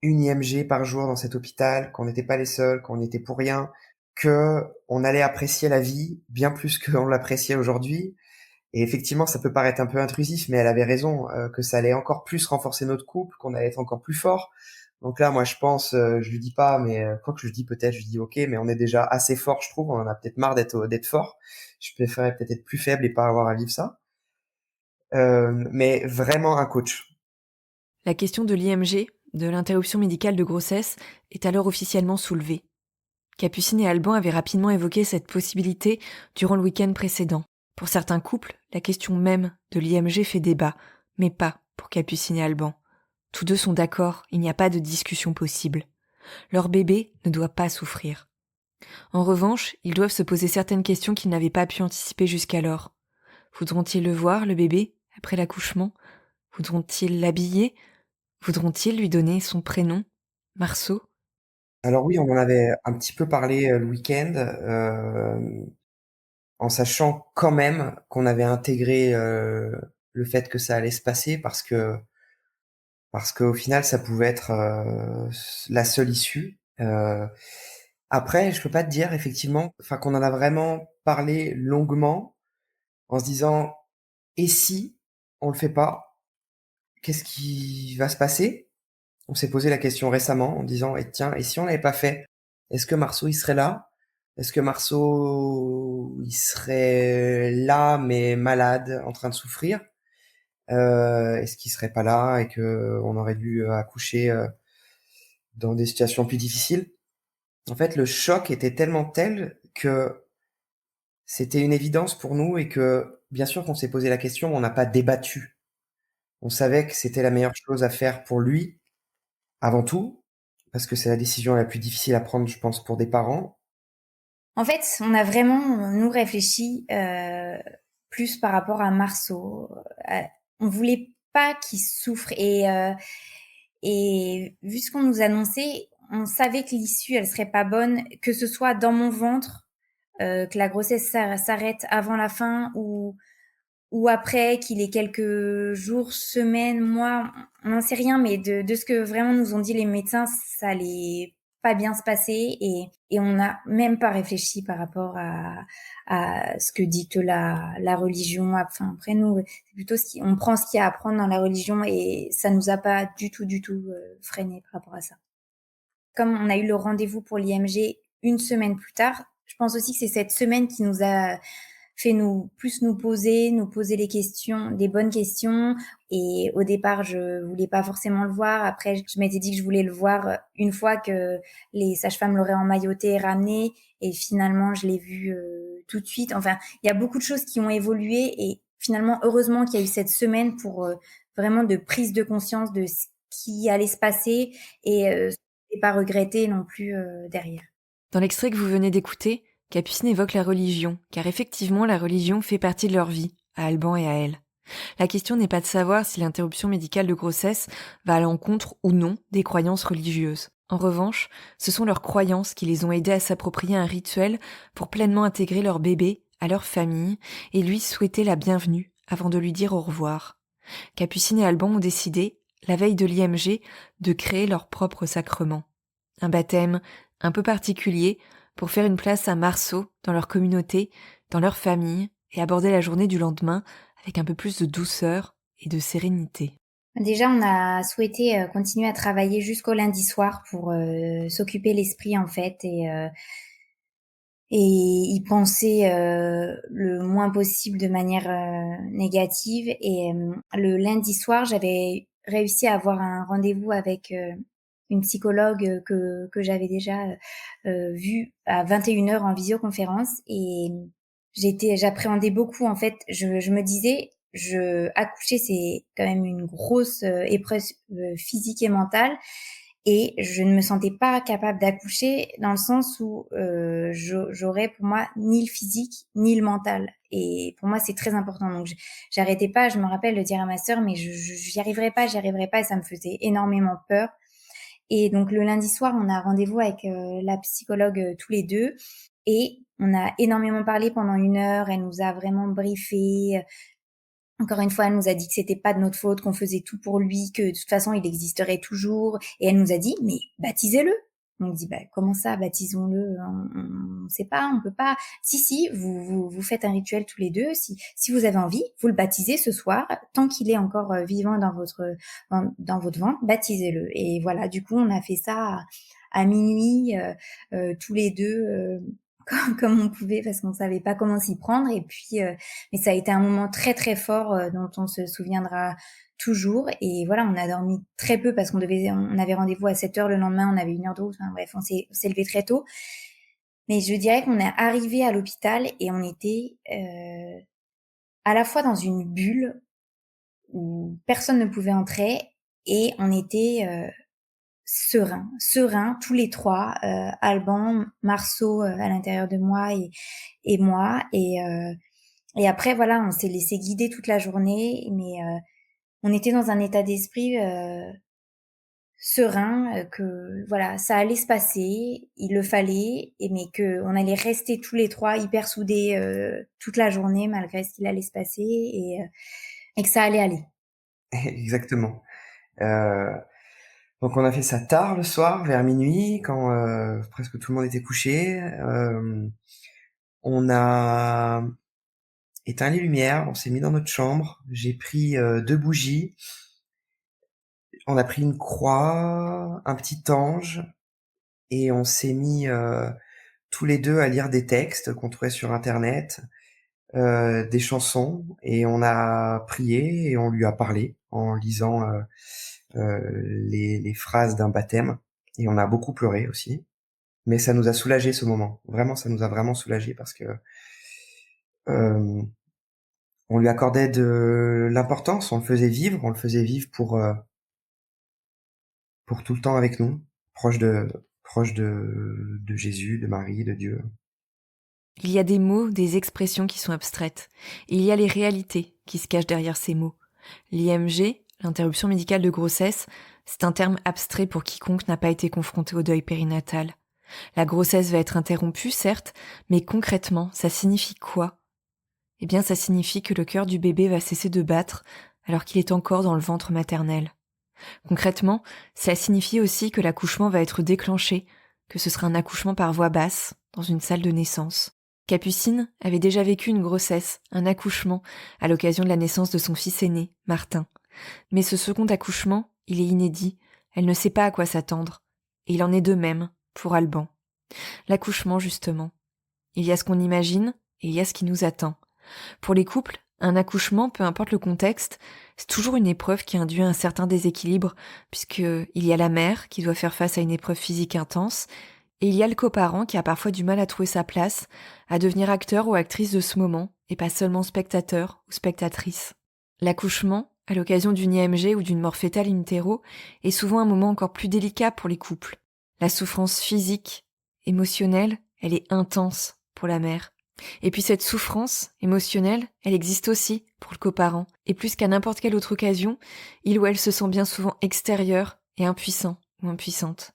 une IMG par jour dans cet hôpital, qu'on n'était pas les seuls, qu'on n'y était pour rien, que on allait apprécier la vie bien plus qu'on l'appréciait aujourd'hui. Et effectivement, ça peut paraître un peu intrusif, mais elle avait raison, que ça allait encore plus renforcer notre couple, qu'on allait être encore plus fort. Donc là, moi, je pense, je lui dis pas, mais quoi que je lui dis peut-être, je lui dis ok, mais on est déjà assez fort, je trouve. On en a peut-être marre d'être fort. Je préférerais peut-être être plus faible et pas avoir à vivre ça. Mais vraiment un coach. La question de l'IMG, de l'interruption médicale de grossesse, est alors officiellement soulevée. Capucine et Alban avaient rapidement évoqué cette possibilité durant le week-end précédent. Pour certains couples, la question même de l'IMG fait débat, mais pas pour Capucine et Alban. Tous deux sont d'accord, il n'y a pas de discussion possible. Leur bébé ne doit pas souffrir. En revanche, ils doivent se poser certaines questions qu'ils n'avaient pas pu anticiper jusqu'alors. Voudront-ils le voir, le bébé, après l'accouchement? Voudront-ils l'habiller? Voudront-ils lui donner son prénom, Marceau? Alors oui, on en avait un petit peu parlé le week-end, en sachant quand même qu'on avait intégré le fait que ça allait se passer parce qu'au final, ça pouvait être la seule issue. Après, je peux pas te dire effectivement, enfin qu'on en a vraiment parlé longuement en se disant et si on le fait pas, qu'est-ce qui va se passer? On s'est posé la question récemment en disant et tiens, et si on l'avait pas fait, est-ce que Marceau il serait là? Est-ce que Marceau il serait là mais malade, en train de souffrir? Est-ce qu'il serait pas là et que on aurait dû accoucher dans des situations plus difficiles? En fait, le choc était tellement tel que c'était une évidence pour nous et que bien sûr qu'on s'est posé la question, on n'a pas débattu. On savait que c'était la meilleure chose à faire pour lui avant tout, parce que c'est la décision la plus difficile à prendre, je pense, pour des parents. En fait, on a vraiment, nous, réfléchi plus par rapport à Marceau. On voulait pas qu'il souffre et vu ce qu'on nous annonçait, on savait que l'issue, elle serait pas bonne, que ce soit dans mon ventre, que la grossesse s'arrête avant la fin ou après, qu'il ait quelques jours, semaines, mois, on n'en sait rien, mais de ce que vraiment nous ont dit les médecins, ça allait pas bien se passer et on n'a même pas réfléchi par rapport à ce que dicte la religion. Enfin, après nous, c'est plutôt on prend ce qu'il y a à prendre dans la religion et ça nous a pas du tout freiné par rapport à ça. Comme on a eu le rendez-vous pour l'IMG une semaine plus tard, je pense aussi que c'est cette semaine qui nous a fait nous poser les questions, des bonnes questions. Et au départ, je voulais pas forcément le voir. Après, je m'étais dit que je voulais le voir une fois que les sages-femmes l'auraient emmailloté et ramené. Et finalement, je l'ai vu tout de suite. Enfin, il y a beaucoup de choses qui ont évolué. Et finalement, heureusement qu'il y a eu cette semaine pour vraiment de prise de conscience de ce qui allait se passer et pas regretter non plus derrière. Dans l'extrait que vous venez d'écouter, Capucine évoque la religion, car effectivement la religion fait partie de leur vie, à Alban et à elle. La question n'est pas de savoir si l'interruption médicale de grossesse va à l'encontre ou non des croyances religieuses. En revanche, ce sont leurs croyances qui les ont aidés à s'approprier un rituel pour pleinement intégrer leur bébé à leur famille et lui souhaiter la bienvenue avant de lui dire au revoir. Capucine et Alban ont décidé, la veille de l'IMG, de créer leur propre sacrement. Un baptême un peu particulier pour faire une place à Marceau dans leur communauté, dans leur famille et aborder la journée du lendemain avec un peu plus de douceur et de sérénité. Déjà, on a souhaité continuer à travailler jusqu'au lundi soir pour s'occuper l'esprit en fait et y penser le moins possible de manière négative. Et le lundi soir, j'avais réussi à avoir un rendez-vous avec une psychologue que j'avais déjà vue à 21h en visioconférence et j'appréhendais beaucoup en fait. Je me disais, accoucher c'est quand même une grosse épreuve physique et mentale. Et je ne me sentais pas capable d'accoucher dans le sens où j'aurais pour moi ni le physique ni le mental. Et pour moi, c'est très important. Donc, j'arrêtais pas, je me rappelle de dire à ma sœur, mais j'y arriverai pas, j'y arriverai pas. Et ça me faisait énormément peur. Et donc, le lundi soir, on a rendez-vous avec la psychologue tous les deux. Et on a énormément parlé pendant 1 heure. Elle nous a vraiment briefé. Encore une fois, elle nous a dit que c'était pas de notre faute, qu'on faisait tout pour lui, que de toute façon, il existerait toujours. Et elle nous a dit, mais baptisez-le. On dit, bah, comment ça, baptisons-le? On sait pas, on peut pas. Si, vous faites un rituel tous les deux. Si vous avez envie, vous le baptisez ce soir. Tant qu'il est encore vivant dans votre ventre, baptisez-le. Et voilà, du coup, on a fait ça à minuit, tous les deux, comme on pouvait parce qu'on savait pas comment s'y prendre. Et puis, mais ça a été un moment très très fort dont on se souviendra toujours. Et voilà, on a dormi très peu parce on avait rendez-vous à 7h le lendemain, on avait 1 heure de route. Enfin, bref, on s'est levé très tôt. Mais je dirais qu'on est arrivé à l'hôpital et on était à la fois dans une bulle où personne ne pouvait entrer et on était serein, tous les trois, Alban, Marceau à l'intérieur de moi et moi. Et après, voilà, on s'est laissé guider toute la journée, mais on était dans un état d'esprit serein, que voilà, ça allait se passer, il le fallait, mais que on allait rester tous les trois hyper soudés toute la journée malgré ce qu'il allait se passer et que ça allait aller. Exactement. Euh, donc on a fait ça tard le soir, vers minuit, quand presque tout le monde était couché. On a éteint les lumières, on s'est mis dans notre chambre. J'ai pris 2 bougies. On a pris une croix, un petit ange, et on s'est mis tous les deux à lire des textes qu'on trouvait sur Internet, des chansons, et on a prié et on lui a parlé en lisant les phrases d'un baptême. Et on a beaucoup pleuré aussi. Mais ça nous a soulagé ce moment. Vraiment, ça nous a vraiment soulagé parce que euh, on lui accordait de l'importance, on le faisait vivre pour tout le temps avec nous, proche de Jésus, de Marie, de Dieu. Il y a des mots, des expressions qui sont abstraites. Et il y a les réalités qui se cachent derrière ces mots. L'IMG, l'interruption médicale de grossesse, c'est un terme abstrait pour quiconque n'a pas été confronté au deuil périnatal. La grossesse va être interrompue, certes, mais concrètement, ça signifie quoi ? Eh bien, ça signifie que le cœur du bébé va cesser de battre alors qu'il est encore dans le ventre maternel. Concrètement, ça signifie aussi que l'accouchement va être déclenché, que ce sera un accouchement par voie basse, dans une salle de naissance. Capucine avait déjà vécu une grossesse, un accouchement, à l'occasion de la naissance de son fils aîné, Martin. Mais ce second accouchement, il est inédit, elle ne sait pas à quoi s'attendre. Et il en est de même pour Alban. L'accouchement, justement. Il y a ce qu'on imagine et il y a ce qui nous attend. Pour les couples, un accouchement, peu importe le contexte, c'est toujours une épreuve qui induit un certain déséquilibre, puisqu'il y a la mère qui doit faire face à une épreuve physique intense, et il y a le coparent qui a parfois du mal à trouver sa place, à devenir acteur ou actrice de ce moment, et pas seulement spectateur ou spectatrice. L'accouchement, à l'occasion d'une IMG ou d'une mort fœtale in utero, est souvent un moment encore plus délicat pour les couples. La souffrance physique, émotionnelle, elle est intense pour la mère. Et puis cette souffrance émotionnelle, elle existe aussi pour le coparent. Et plus qu'à n'importe quelle autre occasion, il ou elle se sent bien souvent extérieur et impuissant ou impuissante.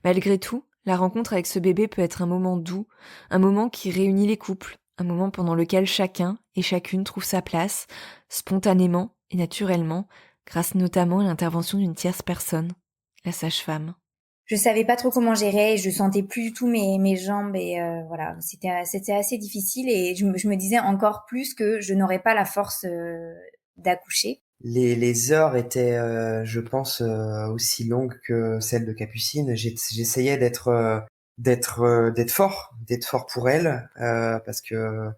Malgré tout, la rencontre avec ce bébé peut être un moment doux, un moment qui réunit les couples, un moment pendant lequel chacun et chacune trouve sa place, spontanément et naturellement, grâce notamment à l'intervention d'une tierce personne, la sage-femme. Je savais pas trop comment gérer, je sentais plus du tout mes jambes et voilà, c'était assez difficile et je me disais encore plus que je n'aurais pas la force d'accoucher. Les heures étaient, je pense, aussi longues que celles de Capucine. J'essayais d'être fort pour elle, parce que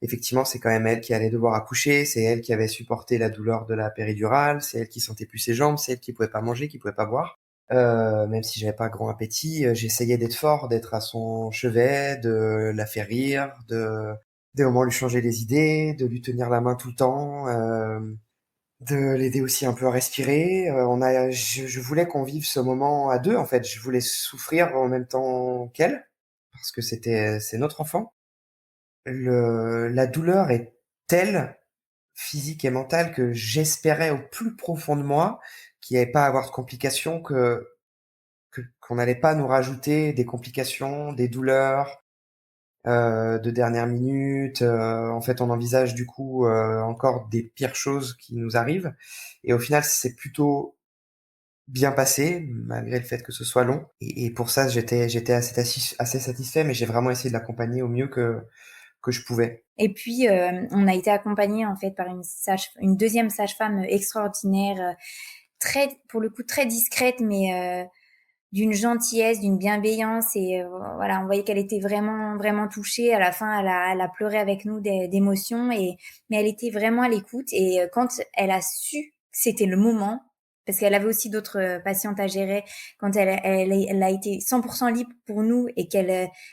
effectivement, c'est quand même elle qui allait devoir accoucher, c'est elle qui avait supporté la douleur de la péridurale, c'est elle qui sentait plus ses jambes, c'est elle qui pouvait pas manger, qui pouvait pas boire. Même si j'avais pas grand appétit, j'essayais d'être fort, d'être à son chevet, de la faire rire, de des moments lui changer les idées, de lui tenir la main tout le temps. De l'aider aussi un peu à respirer. Je voulais qu'on vive ce moment à deux, en fait. Je voulais souffrir en même temps qu'elle, parce que c'est notre enfant. La douleur est telle, physique et mentale, que j'espérais au plus profond de moi qu'il n'y avait pas à avoir de complications, qu'on n'allait pas nous rajouter des complications, des douleurs, de dernière minute. En fait, on envisage du coup encore des pires choses qui nous arrivent. Et au final, c'est plutôt bien passé, malgré le fait que ce soit long. Et pour ça, j'étais assez satisfait, mais j'ai vraiment essayé de l'accompagner au mieux que je pouvais. Et puis on a été accompagnés en fait par une deuxième sage-femme extraordinaire, pour le coup très discrète, mais d'une gentillesse, d'une bienveillance et voilà, on voyait qu'elle était vraiment vraiment touchée. À la fin, elle a pleuré avec nous d'émotion mais elle était vraiment à l'écoute et quand elle a su que c'était le moment, parce qu'elle avait aussi d'autres patientes à gérer, quand elle a été 100% libre pour nous et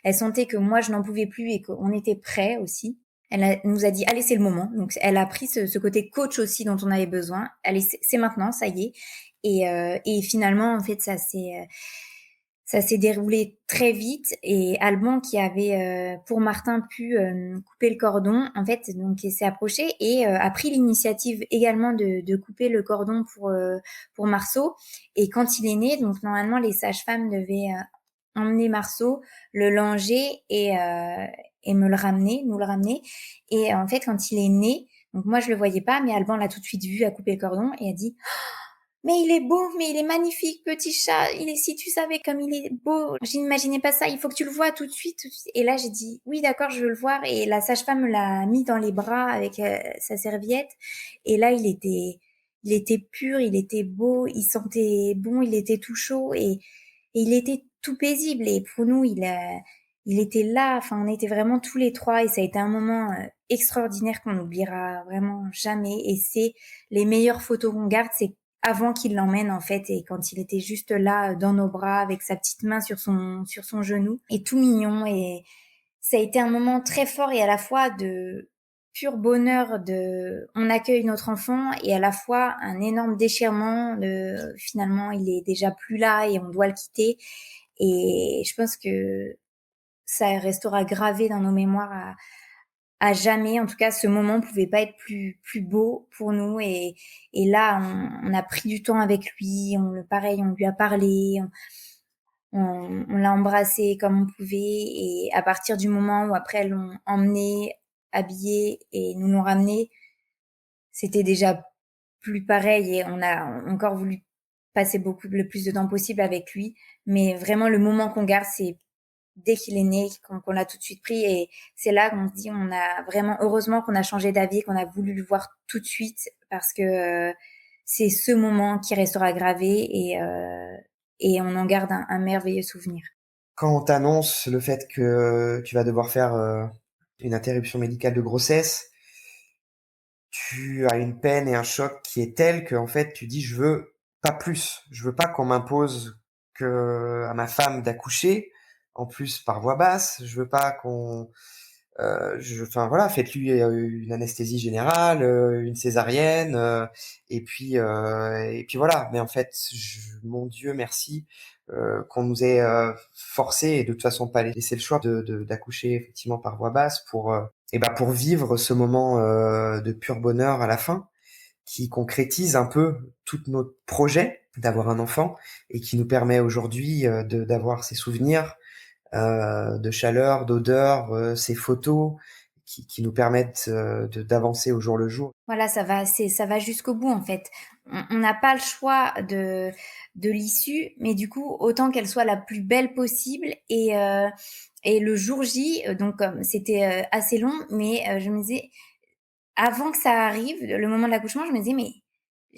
elle sentait que moi je n'en pouvais plus et qu'on était prêts aussi. nous a dit: «Allez, c'est le moment». Donc elle a pris ce côté coach aussi dont on avait besoin. «Allez, c'est maintenant, ça y est». Et finalement, en fait, ça s'est déroulé très vite et Alban qui avait, pour Martin pu, couper le cordon, en fait, donc il s'est approché et a pris l'initiative également de couper le cordon pour Marceau. Et quand il est né, donc normalement les sages-femmes devaient, emmener Marceau, le langer et nous le ramener. Et en fait, quand il est né, donc moi je le voyais pas, mais Alban l'a tout de suite vu, a coupé le cordon et a dit: «Mais il est beau, mais il est magnifique, petit chat. Si tu savais comme il est beau, je n'imaginais pas ça. Il faut que tu le vois tout de suite, tout de suite». Et là, j'ai dit: «Oui, d'accord, je veux le voir». Et la sage-femme l'a mis dans les bras avec sa serviette. Et là, il était pur, il était beau, il sentait bon, il était tout chaud et il était tout paisible. Et pour nous, il était là. Enfin, on était vraiment tous les trois et ça a été un moment extraordinaire qu'on n'oubliera vraiment jamais. Et c'est les meilleures photos qu'on garde, c'est avant qu'il l'emmène en fait, et quand il était juste là dans nos bras avec sa petite main sur son genou et tout mignon. Et ça a été un moment très fort et à la fois de pur bonheur de on accueille notre enfant et à la fois un énorme déchirement de finalement il est déjà plus là et on doit le quitter. Et je pense que ça restera gravé dans nos mémoires à jamais. En tout cas, ce moment pouvait pas être plus beau pour nous. Et là, on a pris du temps avec lui. Pareil, on lui a parlé. On l'a embrassé comme on pouvait. Et à partir du moment où après, elles l'ont emmené, habillé et nous l'ont ramené, c'était déjà plus pareil. Et on a encore voulu passer le plus de temps possible avec lui. Mais vraiment, le moment qu'on garde, c'est dès qu'il est né, qu'on l'a tout de suite pris. Et c'est là qu'on se dit, on a vraiment, heureusement qu'on a changé d'avis, qu'on a voulu le voir tout de suite, parce que c'est ce moment qui restera gravé et on en garde un merveilleux souvenir. Quand on t'annonce le fait que tu vas devoir faire une interruption médicale de grossesse, tu as une peine et un choc qui est tel que en fait tu dis je veux pas plus, je veux pas qu'on m'impose que à ma femme d'accoucher, en plus par voix basse, je veux pas qu'on enfin voilà, faites-lui une anesthésie générale, une césarienne, et puis voilà. Mais en fait, mon Dieu, merci qu'on nous ait forcé et de toute façon pas laissé le choix d'accoucher effectivement par voix basse pour vivre ce moment de pur bonheur à la fin, qui concrétise un peu tout notre projet d'avoir un enfant et qui nous permet aujourd'hui d'avoir ces souvenirs de chaleur, d'odeur, ces photos qui nous permettent d'avancer au jour le jour. Voilà, ça va jusqu'au bout en fait. On n'a pas le choix de l'issue, mais du coup, autant qu'elle soit la plus belle possible. Et le jour J, donc c'était assez long, mais je me disais, avant que ça arrive, le moment de l'accouchement, je me disais, mais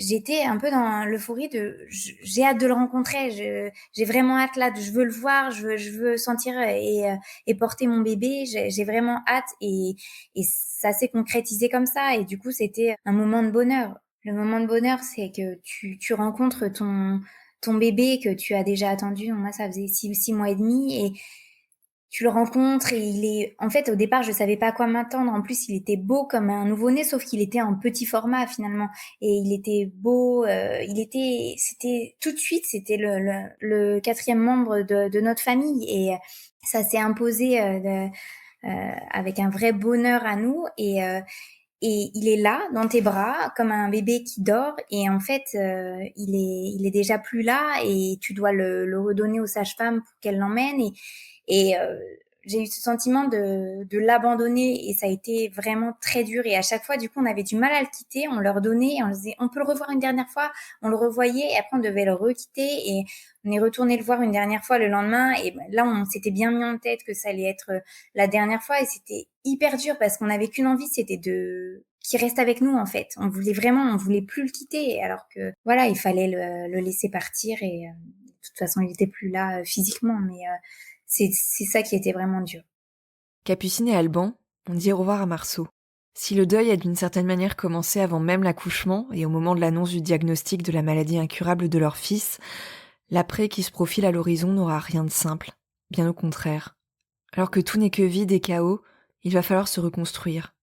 j'étais un peu dans l'euphorie j'ai hâte de le rencontrer, j'ai vraiment hâte là, je veux le voir, je veux sentir et porter mon bébé, j'ai vraiment hâte. Et ça s'est concrétisé comme ça. Et du coup, c'était un moment de bonheur. Le moment de bonheur, c'est que tu rencontres ton bébé que tu as déjà attendu. Moi, ça faisait 6 mois et demi. Et tu le rencontres et en fait, au départ, je savais pas à quoi m'attendre. En plus, il était beau comme un nouveau-né, sauf qu'il était en petit format finalement. Et il était beau, c'était tout de suite, c'était le quatrième membre de notre famille. Et ça s'est imposé avec un vrai bonheur à nous. Et il est là, dans tes bras, comme un bébé qui dort. Et en fait, il est déjà plus là et tu dois le redonner aux sages-femmes pour qu'elles l'emmènent. Et j'ai eu ce sentiment de l'abandonner et ça a été vraiment très dur. Et à chaque fois, du coup, on avait du mal à le quitter. On le redonnait et on disait, on peut le revoir une dernière fois. On le revoyait et après, on devait le requitter. Et on est retourné le voir une dernière fois le lendemain. Et là, on s'était bien mis en tête que ça allait être la dernière fois. Et c'était hyper dur parce qu'on n'avait qu'une envie, c'était qu'il reste avec nous en fait. On voulait plus le quitter. Alors que voilà, il fallait le laisser partir. Et de toute façon, il était plus là physiquement. Mais c'est ça qui était vraiment dur. Capucine et Alban ont dit au revoir à Marceau. Si le deuil a d'une certaine manière commencé avant même l'accouchement et au moment de l'annonce du diagnostic de la maladie incurable de leur fils, l'après qui se profile à l'horizon n'aura rien de simple, bien au contraire. Alors que tout n'est que vide et chaos, il va falloir se reconstruire,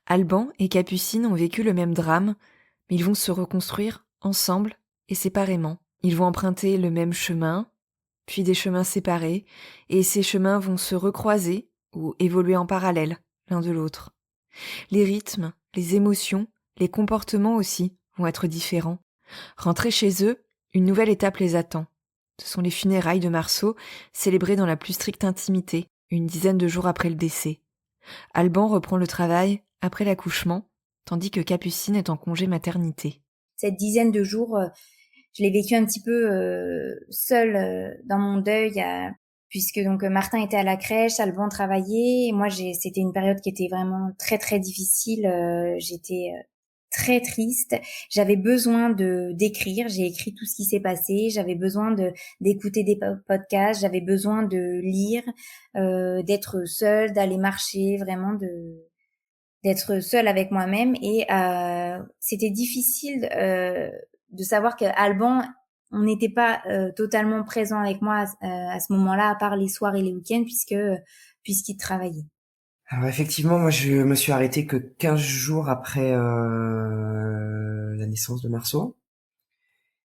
Alban et Capucine ont vécu le même drame, mais ils vont se reconstruire ensemble et séparément. Ils vont emprunter le même chemin, puis des chemins séparés, et ces chemins vont se recroiser ou évoluer en parallèle l'un de l'autre. Les rythmes, les émotions, les comportements aussi vont être différents. Rentrés chez eux, une nouvelle étape les attend. Ce sont les funérailles de Marceau, célébrées dans la plus stricte intimité, une dizaine de jours après le décès. Alban reprend le travail après l'accouchement, tandis que Capucine est en congé maternité. Cette dizaine de jours, je l'ai vécu un petit peu seule dans mon deuil, puisque donc Martin était à la crèche, Alban travaillait, et moi c'était une période qui était vraiment très très difficile. J'étais très triste. J'avais besoin d'écrire. J'ai écrit tout ce qui s'est passé. J'avais besoin d'écouter des podcasts. J'avais besoin de lire, d'être seule, d'aller marcher, vraiment d'être seule avec moi-même. Et c'était difficile de savoir qu'Alban, on n'était pas totalement présent avec moi à ce moment-là, à part les soirs et les week-ends, puisqu'il travaillait. Alors effectivement, moi je me suis arrêté que 15 jours après la naissance de Marceau.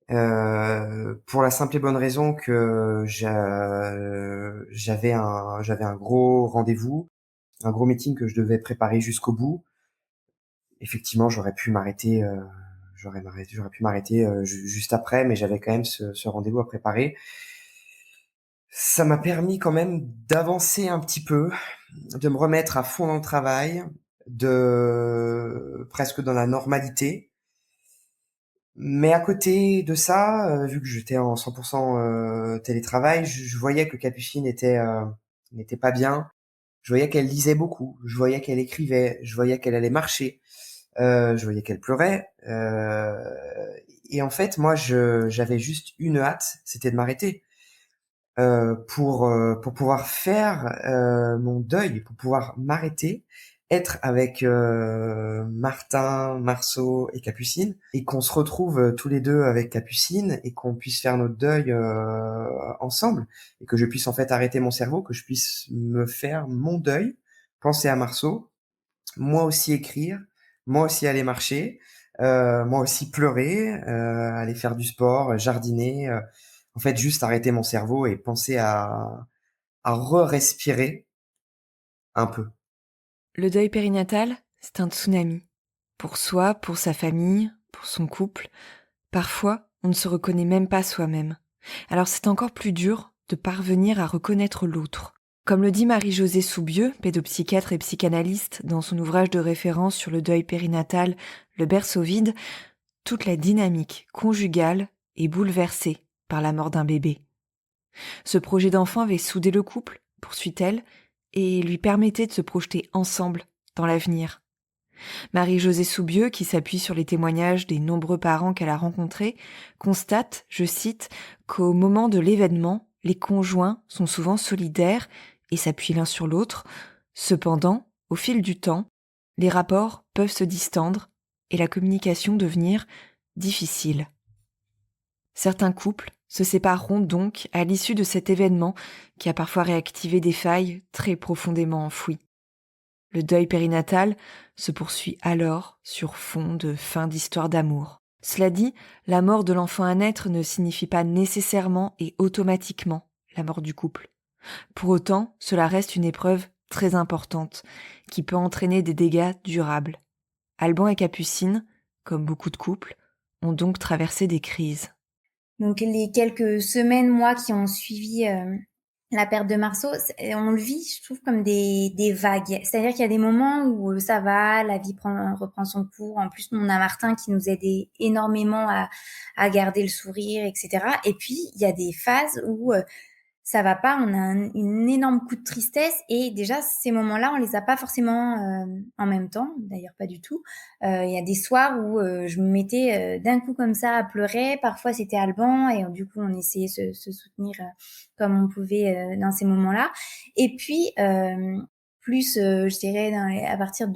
Pour la simple et bonne raison que j'avais un gros rendez-vous, un gros meeting que je devais préparer jusqu'au bout. Effectivement, j'aurais pu m'arrêter juste après, mais j'avais quand même ce rendez-vous à préparer. Ça m'a permis quand même d'avancer un petit peu, de me remettre à fond dans le travail, de presque dans la normalité. Mais à côté de ça, vu que j'étais en 100% télétravail, je voyais que Capucine n'était pas bien. Je voyais qu'elle lisait beaucoup, je voyais qu'elle écrivait, je voyais qu'elle allait marcher, je voyais qu'elle pleurait. Et en fait, moi, j'avais juste une hâte, c'était de m'arrêter pour pouvoir faire mon deuil, pour pouvoir m'arrêter, être avec Martin, Marceau et Capucine, et qu'on se retrouve tous les deux avec Capucine et qu'on puisse faire notre deuil ensemble, et que je puisse en fait arrêter mon cerveau, que je puisse me faire mon deuil, penser à Marceau, moi aussi écrire, moi aussi aller marcher, moi aussi pleurer, aller faire du sport, jardiner, en fait juste arrêter mon cerveau et penser à re-respirer un peu. Le deuil périnatal, c'est un tsunami. Pour soi, pour sa famille, pour son couple. Parfois, on ne se reconnaît même pas soi-même. Alors c'est encore plus dur de parvenir à reconnaître l'autre. Comme le dit Marie-Josée Soubieux, pédopsychiatre et psychanalyste, dans son ouvrage de référence sur le deuil périnatal, Le berceau vide, toute la dynamique conjugale est bouleversée par la mort d'un bébé. Ce projet d'enfant avait soudé le couple, poursuit-elle, et lui permettait de se projeter ensemble dans l'avenir. Marie-Josée Soubieux, qui s'appuie sur les témoignages des nombreux parents qu'elle a rencontrés, constate, je cite, qu'au moment de l'événement, les conjoints sont souvent solidaires et s'appuient l'un sur l'autre. Cependant, au fil du temps, les rapports peuvent se distendre et la communication devenir difficile. Certains couples se sépareront donc à l'issue de cet événement qui a parfois réactivé des failles très profondément enfouies. Le deuil périnatal se poursuit alors sur fond de fin d'histoire d'amour. Cela dit, la mort de l'enfant à naître ne signifie pas nécessairement et automatiquement la mort du couple. Pour autant, cela reste une épreuve très importante qui peut entraîner des dégâts durables. Alban et Capucine, comme beaucoup de couples, ont donc traversé des crises. Donc les quelques semaines, mois qui ont suivi la perte de Marceau, on le vit, je trouve, comme des vagues. C'est-à-dire qu'il y a des moments où ça va, la vie reprend son cours. En plus, on a Martin qui nous aide énormément à garder le sourire, etc. Et puis, il y a des phases où ça va pas, on a une énorme coup de tristesse, et déjà ces moments-là, on les a pas forcément en même temps, d'ailleurs pas du tout. Il y a des soirs où je me mettais d'un coup comme ça à pleurer, parfois c'était Alban, et du coup on essayait de se soutenir comme on pouvait dans ces moments-là. Et puis plus je dirais à partir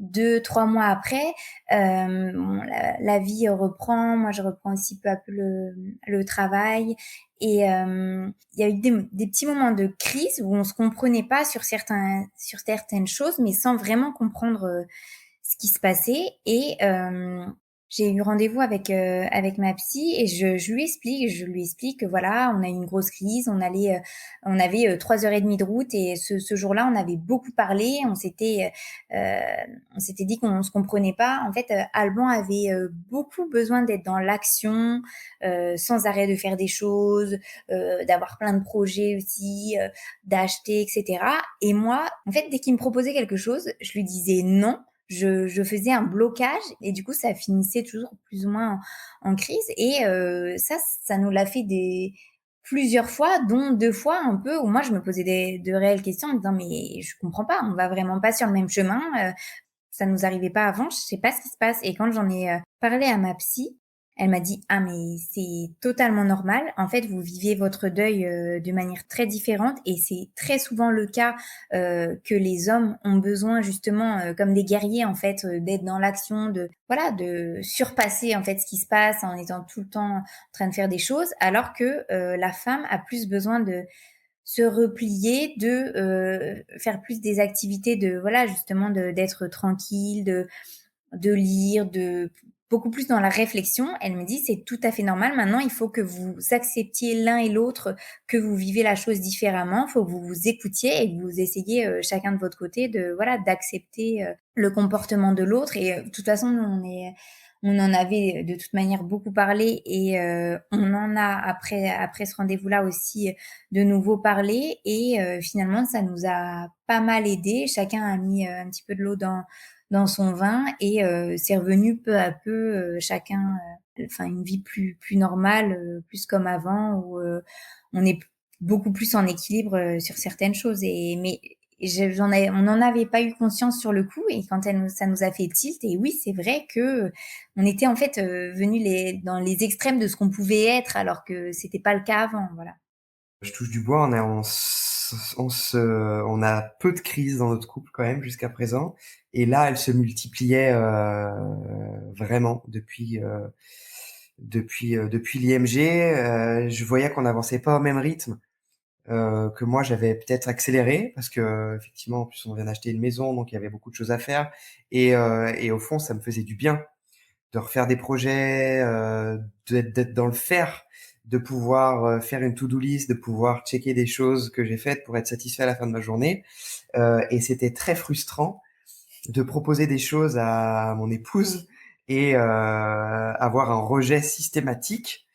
2-3 mois après, la vie reprend. Moi, je reprends aussi peu à peu le travail. Et il y a eu des petits moments de crise où on se comprenait pas sur certaines choses, mais sans vraiment comprendre ce qui se passait. Et j'ai eu rendez-vous avec ma psy et je lui explique que voilà, on a eu une grosse crise, on avait 3h30 de route et ce jour-là, on avait beaucoup parlé, on s'était dit qu'on se comprenait pas. En fait, Alban avait beaucoup besoin d'être dans l'action, sans arrêt de faire des choses, d'avoir plein de projets aussi, d'acheter, etc. Et moi, en fait, dès qu'il me proposait quelque chose, je lui disais non. Je faisais un blocage et du coup ça finissait toujours plus ou moins en crise et ça nous l'a fait plusieurs fois, dont 2 fois un peu où moi je me posais de réelles questions en me disant mais je comprends pas, on va vraiment pas sur le même chemin, ça nous arrivait pas avant, je sais pas ce qui se passe. Et quand j'en ai parlé à ma psy, elle m'a dit ah mais c'est totalement normal. En fait, vous vivez votre deuil de manière très différente et c'est très souvent le cas que les hommes ont besoin justement comme des guerriers en fait d'être dans l'action, de surpasser en fait ce qui se passe en étant tout le temps en train de faire des choses, alors que la femme a plus besoin de se replier, de faire plus des activités de voilà justement d'être tranquille, de lire, de beaucoup plus dans la réflexion. Elle me dit c'est tout à fait normal. Maintenant, il faut que vous acceptiez l'un et l'autre, que vous vivez la chose différemment. Il faut que vous vous écoutiez et que vous essayiez chacun de votre côté de voilà d'accepter le comportement de l'autre. Et de toute façon, on en avait de toute manière beaucoup parlé et on en a après ce rendez-vous-là aussi de nouveau parlé et finalement ça nous a pas mal aidé. Chacun a mis un petit peu de l'eau dans son vin et c'est revenu peu à peu chacun enfin une vie plus normale, plus comme avant où on est beaucoup plus en équilibre sur certaines choses et mais on n'en avait pas eu conscience sur le coup et quand ça nous a fait tilt et oui c'est vrai que on était en fait venus dans les extrêmes de ce qu'on pouvait être alors que c'était pas le cas avant, voilà. Je touche du bois, on a peu de crises dans notre couple quand même jusqu'à présent. Et là, elles se multipliaient vraiment depuis l'IMG. Je voyais qu'on n'avançait pas au même rythme que moi j'avais peut-être accéléré parce que effectivement en plus on vient d'acheter une maison donc il y avait beaucoup de choses à faire et au fond ça me faisait du bien de refaire des projets, d'être dans le faire, de pouvoir faire une to-do list, de pouvoir checker des choses que j'ai faites pour être satisfait à la fin de ma journée. Et c'était très frustrant de proposer des choses à mon épouse et avoir un rejet systématique.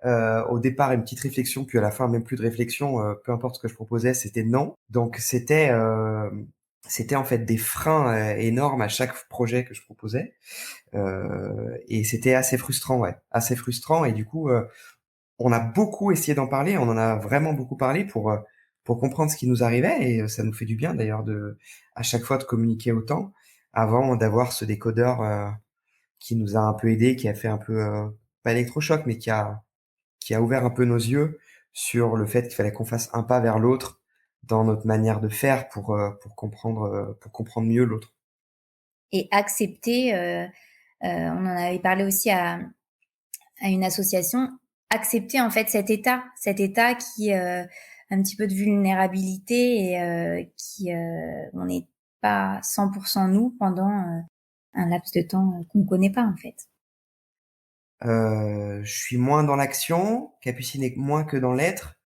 Au départ, une petite réflexion, puis à la fin, même plus de réflexion. Peu importe ce que je proposais, c'était non. Donc c'était en fait des freins énormes à chaque projet que je proposais. Et c'était assez frustrant, ouais, assez frustrant. Et du coup, on a beaucoup essayé d'en parler. On en a vraiment beaucoup parlé pour comprendre ce qui nous arrivait. Et ça nous fait du bien d'ailleurs de à chaque fois de communiquer autant avant d'avoir ce décodeur qui nous a un peu aidé, qui a fait un peu pas électrochoc, mais qui a ouvert un peu nos yeux sur le fait qu'il fallait qu'on fasse un pas vers l'autre dans notre manière de faire pour comprendre mieux l'autre. Et accepter on en avait parlé aussi à une association, accepter en fait cet état qui un petit peu de vulnérabilité et qui on n'est pas 100% nous pendant un laps de temps qu'on connaît pas en fait. Je suis moins dans l'action, Capucine est moins que dans l'être.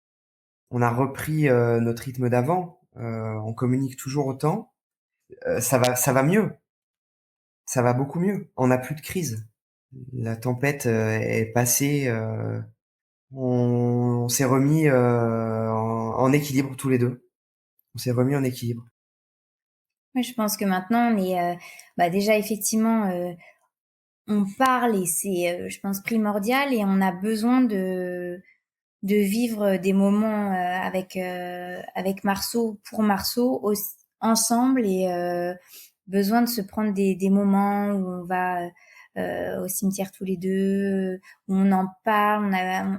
On a repris notre rythme d'avant. On communique toujours autant. Ça va mieux. Ça va beaucoup mieux. On n'a plus de crise. La tempête est passée. On s'est remis en équilibre tous les deux. On s'est remis en équilibre. Ouais, je pense que maintenant on est déjà effectivement on parle et c'est je pense primordial et on a besoin de vivre des moments avec Marceau pour Marceau aussi, ensemble et besoin de se prendre des moments où on va au cimetière tous les deux, où on en parle,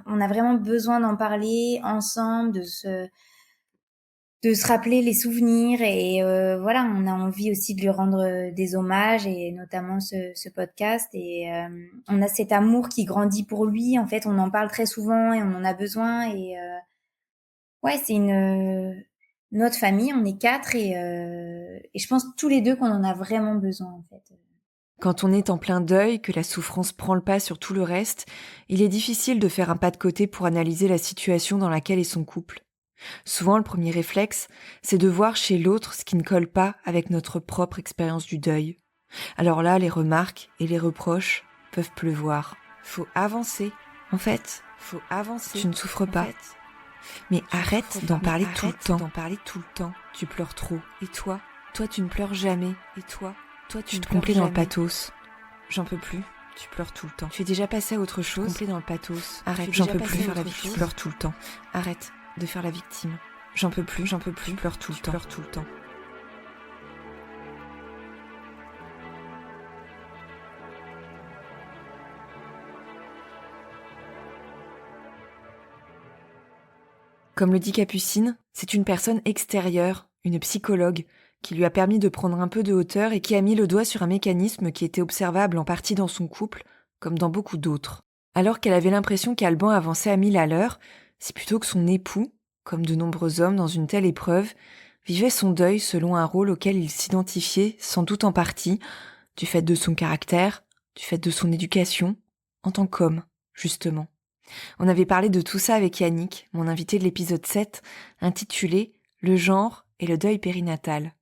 on a vraiment besoin d'en parler ensemble, de se rappeler les souvenirs et voilà, on a envie aussi de lui rendre des hommages et notamment ce podcast et on a cet amour qui grandit pour lui. En fait, on en parle très souvent et on en a besoin et ouais, c'est notre famille, on est 4 et je pense tous les 2 qu'on en a vraiment besoin en fait. Quand on est en plein deuil, que la souffrance prend le pas sur tout le reste, il est difficile de faire un pas de côté pour analyser la situation dans laquelle est son couple. Souvent, le premier réflexe, c'est de voir chez l'autre ce qui ne colle pas avec notre propre expérience du deuil. Alors là, les remarques et les reproches peuvent pleuvoir. Faut avancer. En fait, faut avancer. Tu ne souffres pas. Mais arrête d'en parler tout le temps. Tu pleures trop. Et toi, tu ne pleures jamais. Et toi, tu te complais dans le pathos. J'en peux plus. Tu pleures tout le temps. Tu es déjà passé à autre chose. Complais dans le pathos. Arrête. J'en peux plus faire la victime. Tu pleures tout le temps. Arrête de faire la victime. J'en peux plus. Tu pleures tout le temps. Comme le dit Capucine, c'est une personne extérieure, une psychologue, qui lui a permis de prendre un peu de hauteur et qui a mis le doigt sur un mécanisme qui était observable en partie dans son couple, comme dans beaucoup d'autres. Alors qu'elle avait l'impression qu'Alban avançait à 1000 à l'heure, c'est plutôt que son époux, comme de nombreux hommes dans une telle épreuve, vivait son deuil selon un rôle auquel il s'identifiait, sans doute en partie, du fait de son caractère, du fait de son éducation, en tant qu'homme, justement. On avait parlé de tout ça avec Yannick, mon invité de l'épisode 7, intitulé « Le genre et le deuil périnatal ».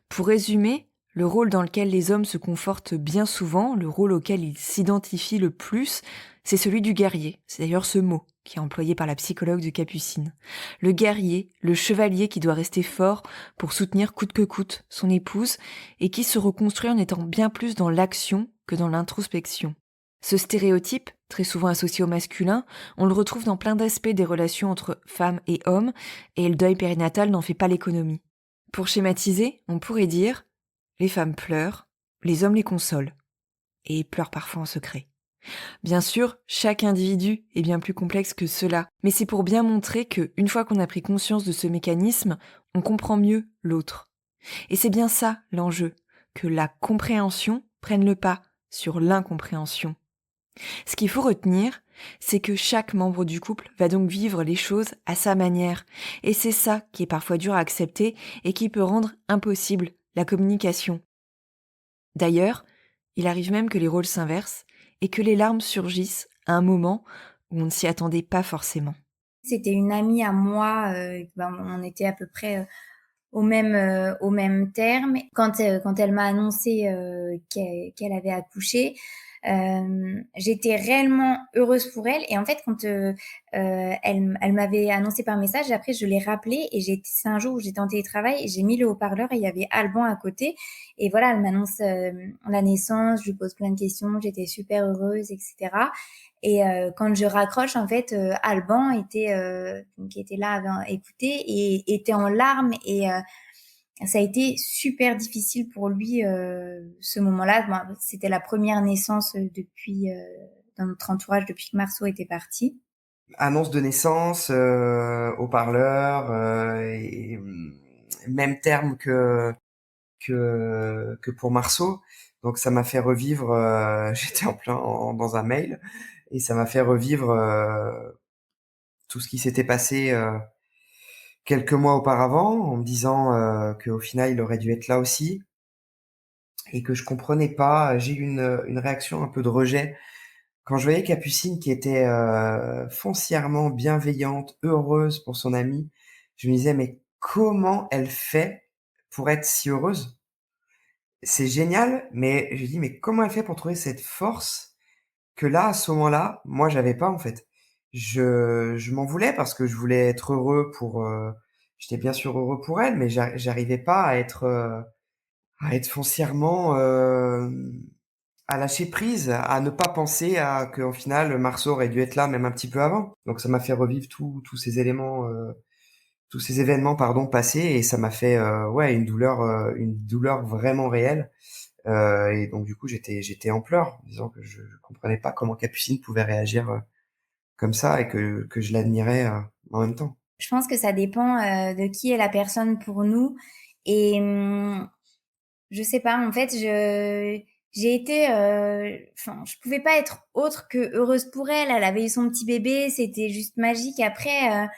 Pour résumer, le rôle dans lequel les hommes se confortent bien souvent, le rôle auquel ils s'identifient le plus, c'est celui du guerrier. C'est d'ailleurs ce mot qui est employé par la psychologue de Capucine. Le guerrier, le chevalier qui doit rester fort pour soutenir coûte que coûte son épouse et qui se reconstruit en étant bien plus dans l'action que dans l'introspection. Ce stéréotype, très souvent associé au masculin, on le retrouve dans plein d'aspects des relations entre femmes et hommes, et le deuil périnatal n'en fait pas l'économie. Pour schématiser, on pourrait dire « les femmes pleurent, les hommes les consolent » et pleurent parfois en secret. Bien sûr, chaque individu est bien plus complexe que cela, mais c'est pour bien montrer que, une fois qu'on a pris conscience de ce mécanisme, on comprend mieux l'autre. Et c'est bien ça l'enjeu, que la compréhension prenne le pas sur l'incompréhension. Ce qu'il faut retenir, c'est que chaque membre du couple va donc vivre les choses à sa manière. Et c'est ça qui est parfois dur à accepter et qui peut rendre impossible la communication. D'ailleurs, il arrive même que les rôles s'inversent et que les larmes surgissent à un moment où on ne s'y attendait pas forcément. C'était une amie à moi, on était à peu près au même terme. Quand elle m'a annoncé qu'elle avait accouché, j'étais réellement heureuse pour elle. Et en fait, quand elle m'avait annoncé par message, après je l'ai rappelé et c'est un jour où j'étais en télétravail et j'ai mis le haut-parleur et il y avait Alban à côté. Et voilà, elle m'annonce la naissance, je lui pose plein de questions, j'étais super heureuse, etc. Et quand je raccroche, en fait, Alban qui était là, avait écouté et était en larmes et ça a été super difficile pour lui ce moment-là. Bon, c'était la première naissance dans notre entourage depuis que Marceau était parti. Annonce de naissance, haut-parleur, et même terme que pour Marceau. Donc ça m'a fait revivre, j'étais dans un mail, et ça m'a fait revivre tout ce qui s'était passé quelques mois auparavant, en me disant qu'au final il aurait dû être là aussi, et que je comprenais pas. J'ai eu une réaction un peu de rejet quand je voyais Capucine qui était foncièrement bienveillante, heureuse pour son amie. Je me disais, mais comment elle fait pour être si heureuse? C'est génial, mais je dis, mais comment elle fait pour trouver cette force que là, à ce moment-là, moi, j'avais pas, en fait. Je m'en voulais parce que je voulais être heureux j'étais bien sûr heureux pour elle, mais j'arrivais pas à être foncièrement, à lâcher prise, à ne pas penser à qu'au final, Marceau aurait dû être là même un petit peu avant. Donc ça m'a fait revivre tous ces éléments, tous ces événements, pardon, passés, et ça m'a fait, ouais, une douleur vraiment réelle. Et donc du coup, j'étais en pleurs, en disant que je comprenais pas comment Capucine pouvait réagir comme ça et que je l'admirais en même temps. Je pense que ça dépend de qui est la personne pour nous. Et je sais pas, en fait, j'ai été, enfin, je pouvais pas être autre que heureuse pour elle. Elle avait eu son petit bébé, c'était juste magique. Après,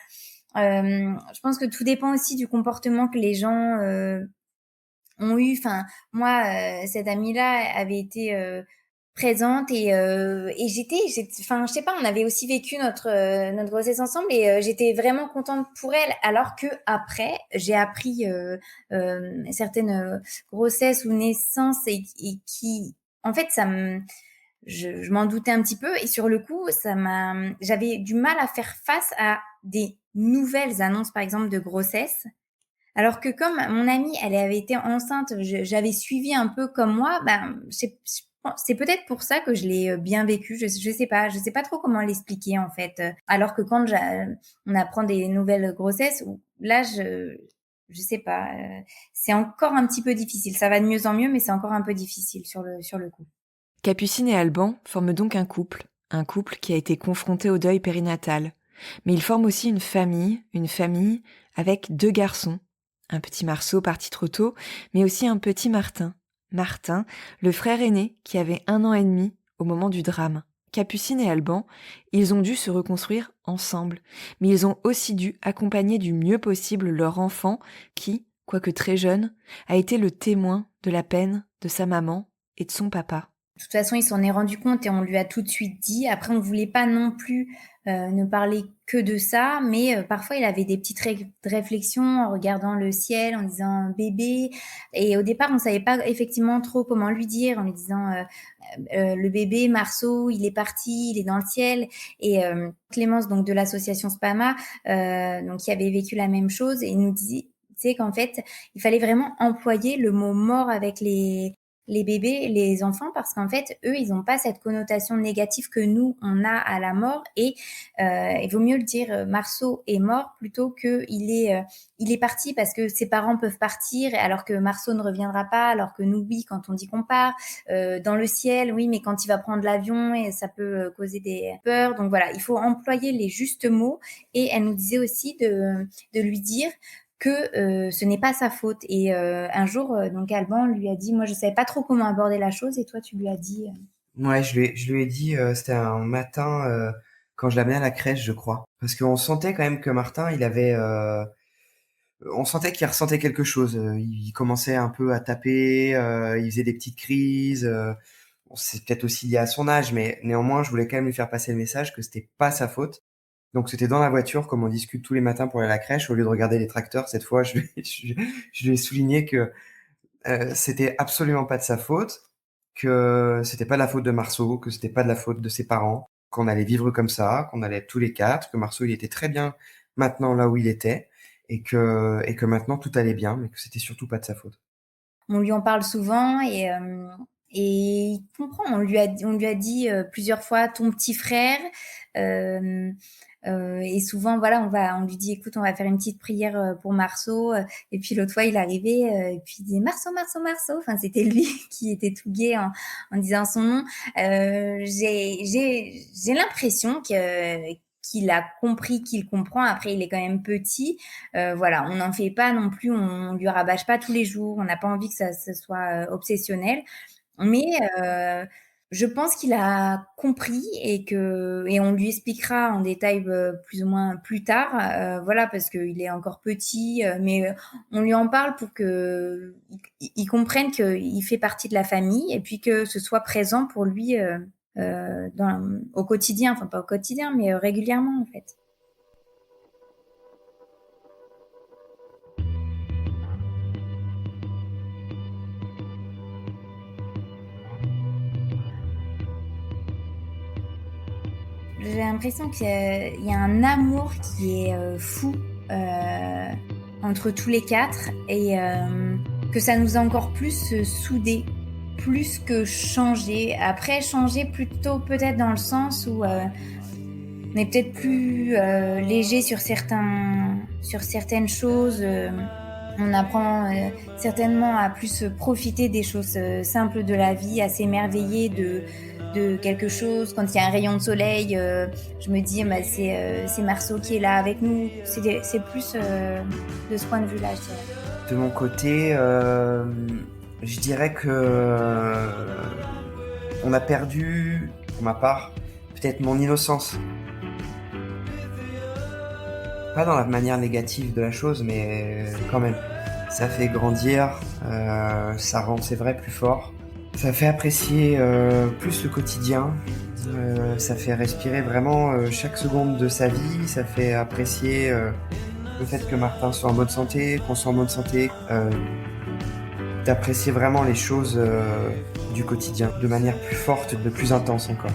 je pense que tout dépend aussi du comportement que les gens ont eu. Enfin, moi, cette amie-là avait été présente et enfin, je sais pas, on avait aussi vécu notre grossesse ensemble et j'étais vraiment contente pour elle. Alors que après, j'ai appris certaines grossesses ou naissances et qui, en fait, je m'en doutais un petit peu et sur le coup, j'avais du mal à faire face à des nouvelles annonces, par exemple, de grossesse. Alors que comme mon amie, elle avait été enceinte, j'avais suivi un peu comme moi, ben, c'est peut-être pour ça que je l'ai bien vécu. Je sais pas trop comment l'expliquer en fait. Alors que quand on apprend des nouvelles grossesses, là, je sais pas. C'est encore un petit peu difficile. Ça va de mieux en mieux, mais c'est encore un peu difficile sur le coup. Capucine et Alban forment donc un couple qui a été confronté au deuil périnatal. Mais ils forment aussi une famille avec 2 garçons. Un petit Marceau parti trop tôt, mais aussi un petit Martin. Martin, le frère aîné qui avait 1 an et demi au moment du drame. Capucine et Alban, ils ont dû se reconstruire ensemble, mais ils ont aussi dû accompagner du mieux possible leur enfant qui, quoique très jeune, a été le témoin de la peine de sa maman et de son papa. De toute façon, il s'en est rendu compte et on lui a tout de suite dit. Après, on voulait pas non plus ne parler que de ça, mais parfois il avait des petites réflexions en regardant le ciel, en disant bébé. Et au départ, on savait pas effectivement trop comment lui dire, en lui disant le bébé Marceau, il est parti, il est dans le ciel. Et Clémence, donc de l'association Spama, donc qui avait vécu la même chose, et il nous disait qu'en fait, il fallait vraiment employer le mot mort avec les bébés, les enfants, parce qu'en fait, eux, ils n'ont pas cette connotation négative que nous, on a à la mort. Et il vaut mieux le dire, Marceau est mort plutôt que il est parti parce que ses parents peuvent partir, alors que Marceau ne reviendra pas, alors que nous, oui, quand on dit qu'on part, dans le ciel, oui, mais quand il va prendre l'avion, et ça peut causer des peurs. Donc voilà, il faut employer les justes mots. Et elle nous disait aussi de lui dire que ce n'est pas sa faute. Et un jour, donc Alban lui a dit, moi je savais pas trop comment aborder la chose, et toi tu lui as dit. Ouais, je lui ai dit, c'était un matin quand je l'amenais à la crèche, je crois. Parce qu'on sentait quand même que Martin, on sentait qu'il ressentait quelque chose. Il commençait un peu à taper, il faisait des petites crises. Bon, c'est peut-être aussi lié à son âge, mais néanmoins, je voulais quand même lui faire passer le message que c'était pas sa faute. Donc c'était dans la voiture, comme on discute tous les matins pour aller à la crèche, au lieu de regarder les tracteurs, cette fois, je lui ai souligné que c'était absolument pas de sa faute, que c'était pas de la faute de Marceau, que c'était pas de la faute de ses parents, qu'on allait vivre comme ça, qu'on allait être tous les 4, que Marceau il était très bien maintenant là où il était, et que maintenant tout allait bien, mais que c'était surtout pas de sa faute. On lui en parle souvent et il comprend. On lui a dit plusieurs fois ton petit frère. Euh, et souvent, voilà, on lui dit, écoute, on va faire une petite prière pour Marceau. Et puis l'autre fois, il arrivait et puis il disait Marceau, Marceau, Marceau. Enfin, c'était lui qui était tout gai en disant son nom. J'ai l'impression qu'il a compris, qu'il comprend. Après, il est quand même petit. Voilà, on n'en fait pas non plus, on lui rabâche pas tous les jours. On n'a pas envie que ça soit obsessionnel. Mais je pense qu'il a compris et on lui expliquera en détail plus ou moins plus tard. Voilà, parce qu'il est encore petit, mais on lui en parle pour que il comprenne qu'il fait partie de la famille et puis que ce soit présent pour lui au quotidien. Enfin, pas au quotidien, mais régulièrement en fait. J'ai l'impression qu'il y a un amour qui est fou entre tous les 4 et que ça nous a encore plus soudés, plus que changé. Après, changer plutôt peut-être dans le sens où on est peut-être plus léger sur certaines choses. On apprend certainement à plus profiter des choses simples de la vie, à s'émerveiller de quelque chose. Quand il y a un rayon de soleil, je me dis c'est Marceau qui est là avec nous. C'est plus de ce point de vue-là, je dirais. De mon côté, je dirais que on a perdu, pour ma part, peut-être mon innocence. Pas dans la manière négative de la chose, mais quand même. Ça fait grandir, ça rend, c'est vrai, plus fort. Ça fait apprécier plus le quotidien. Ça fait respirer vraiment chaque seconde de sa vie. Ça fait apprécier le fait que Martin soit en bonne santé, qu'on soit en bonne santé. D'apprécier vraiment les choses du quotidien de manière plus forte, de plus intense encore.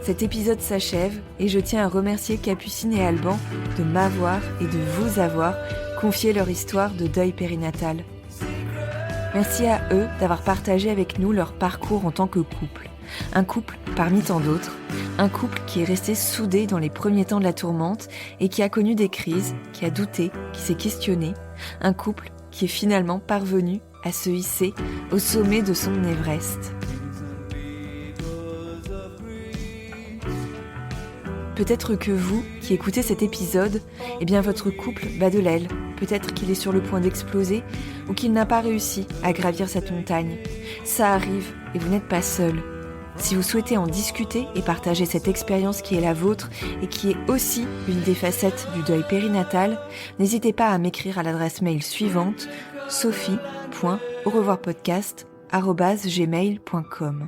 Cet épisode s'achève et je tiens à remercier Capucine et Alban de m'avoir et de vous avoir confié leur histoire de deuil périnatal. Merci à eux d'avoir partagé avec nous leur parcours en tant que couple. Un couple parmi tant d'autres, un couple qui est resté soudé dans les premiers temps de la tourmente et qui a connu des crises, qui a douté, qui s'est questionné, un couple qui est finalement parvenu à se hisser au sommet de son Everest. Peut-être que vous, qui écoutez cet épisode, eh bien votre couple bat de l'aile. Peut-être qu'il est sur le point d'exploser ou qu'il n'a pas réussi à gravir cette montagne. Ça arrive et vous n'êtes pas seul. Si vous souhaitez en discuter et partager cette expérience qui est la vôtre et qui est aussi une des facettes du deuil périnatal, n'hésitez pas à m'écrire à l'adresse mail suivante sophie.aurevoirpodcast@gmail.com.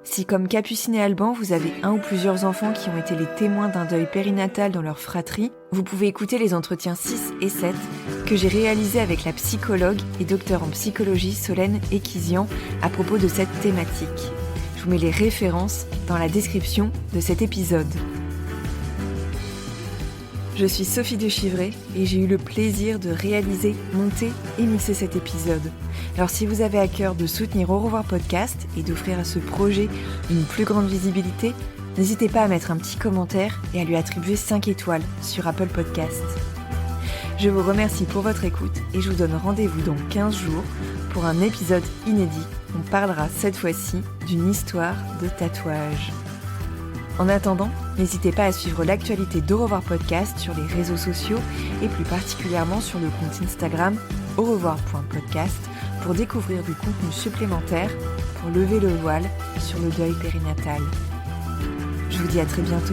Si comme Capucine et Alban, vous avez un ou plusieurs enfants qui ont été les témoins d'un deuil périnatal dans leur fratrie, vous pouvez écouter les entretiens 6 et 7 que j'ai réalisés avec la psychologue et docteure en psychologie Solène Ekizian à propos de cette thématique. Je vous mets les références dans la description de cet épisode. Je suis Sophie de Chivray et j'ai eu le plaisir de réaliser, monter et mixer cet épisode. Alors si vous avez à cœur de soutenir Au Revoir Podcast et d'offrir à ce projet une plus grande visibilité, n'hésitez pas à mettre un petit commentaire et à lui attribuer 5 étoiles sur Apple Podcast. Je vous remercie pour votre écoute et je vous donne rendez-vous dans 15 jours pour un épisode inédit. On parlera cette fois-ci d'une histoire de tatouage. En attendant, n'hésitez pas à suivre l'actualité d'Au Revoir Podcast sur les réseaux sociaux et plus particulièrement sur le compte Instagram aurevoir.podcast pour découvrir du contenu supplémentaire pour lever le voile sur le deuil périnatal. Je vous dis à très bientôt.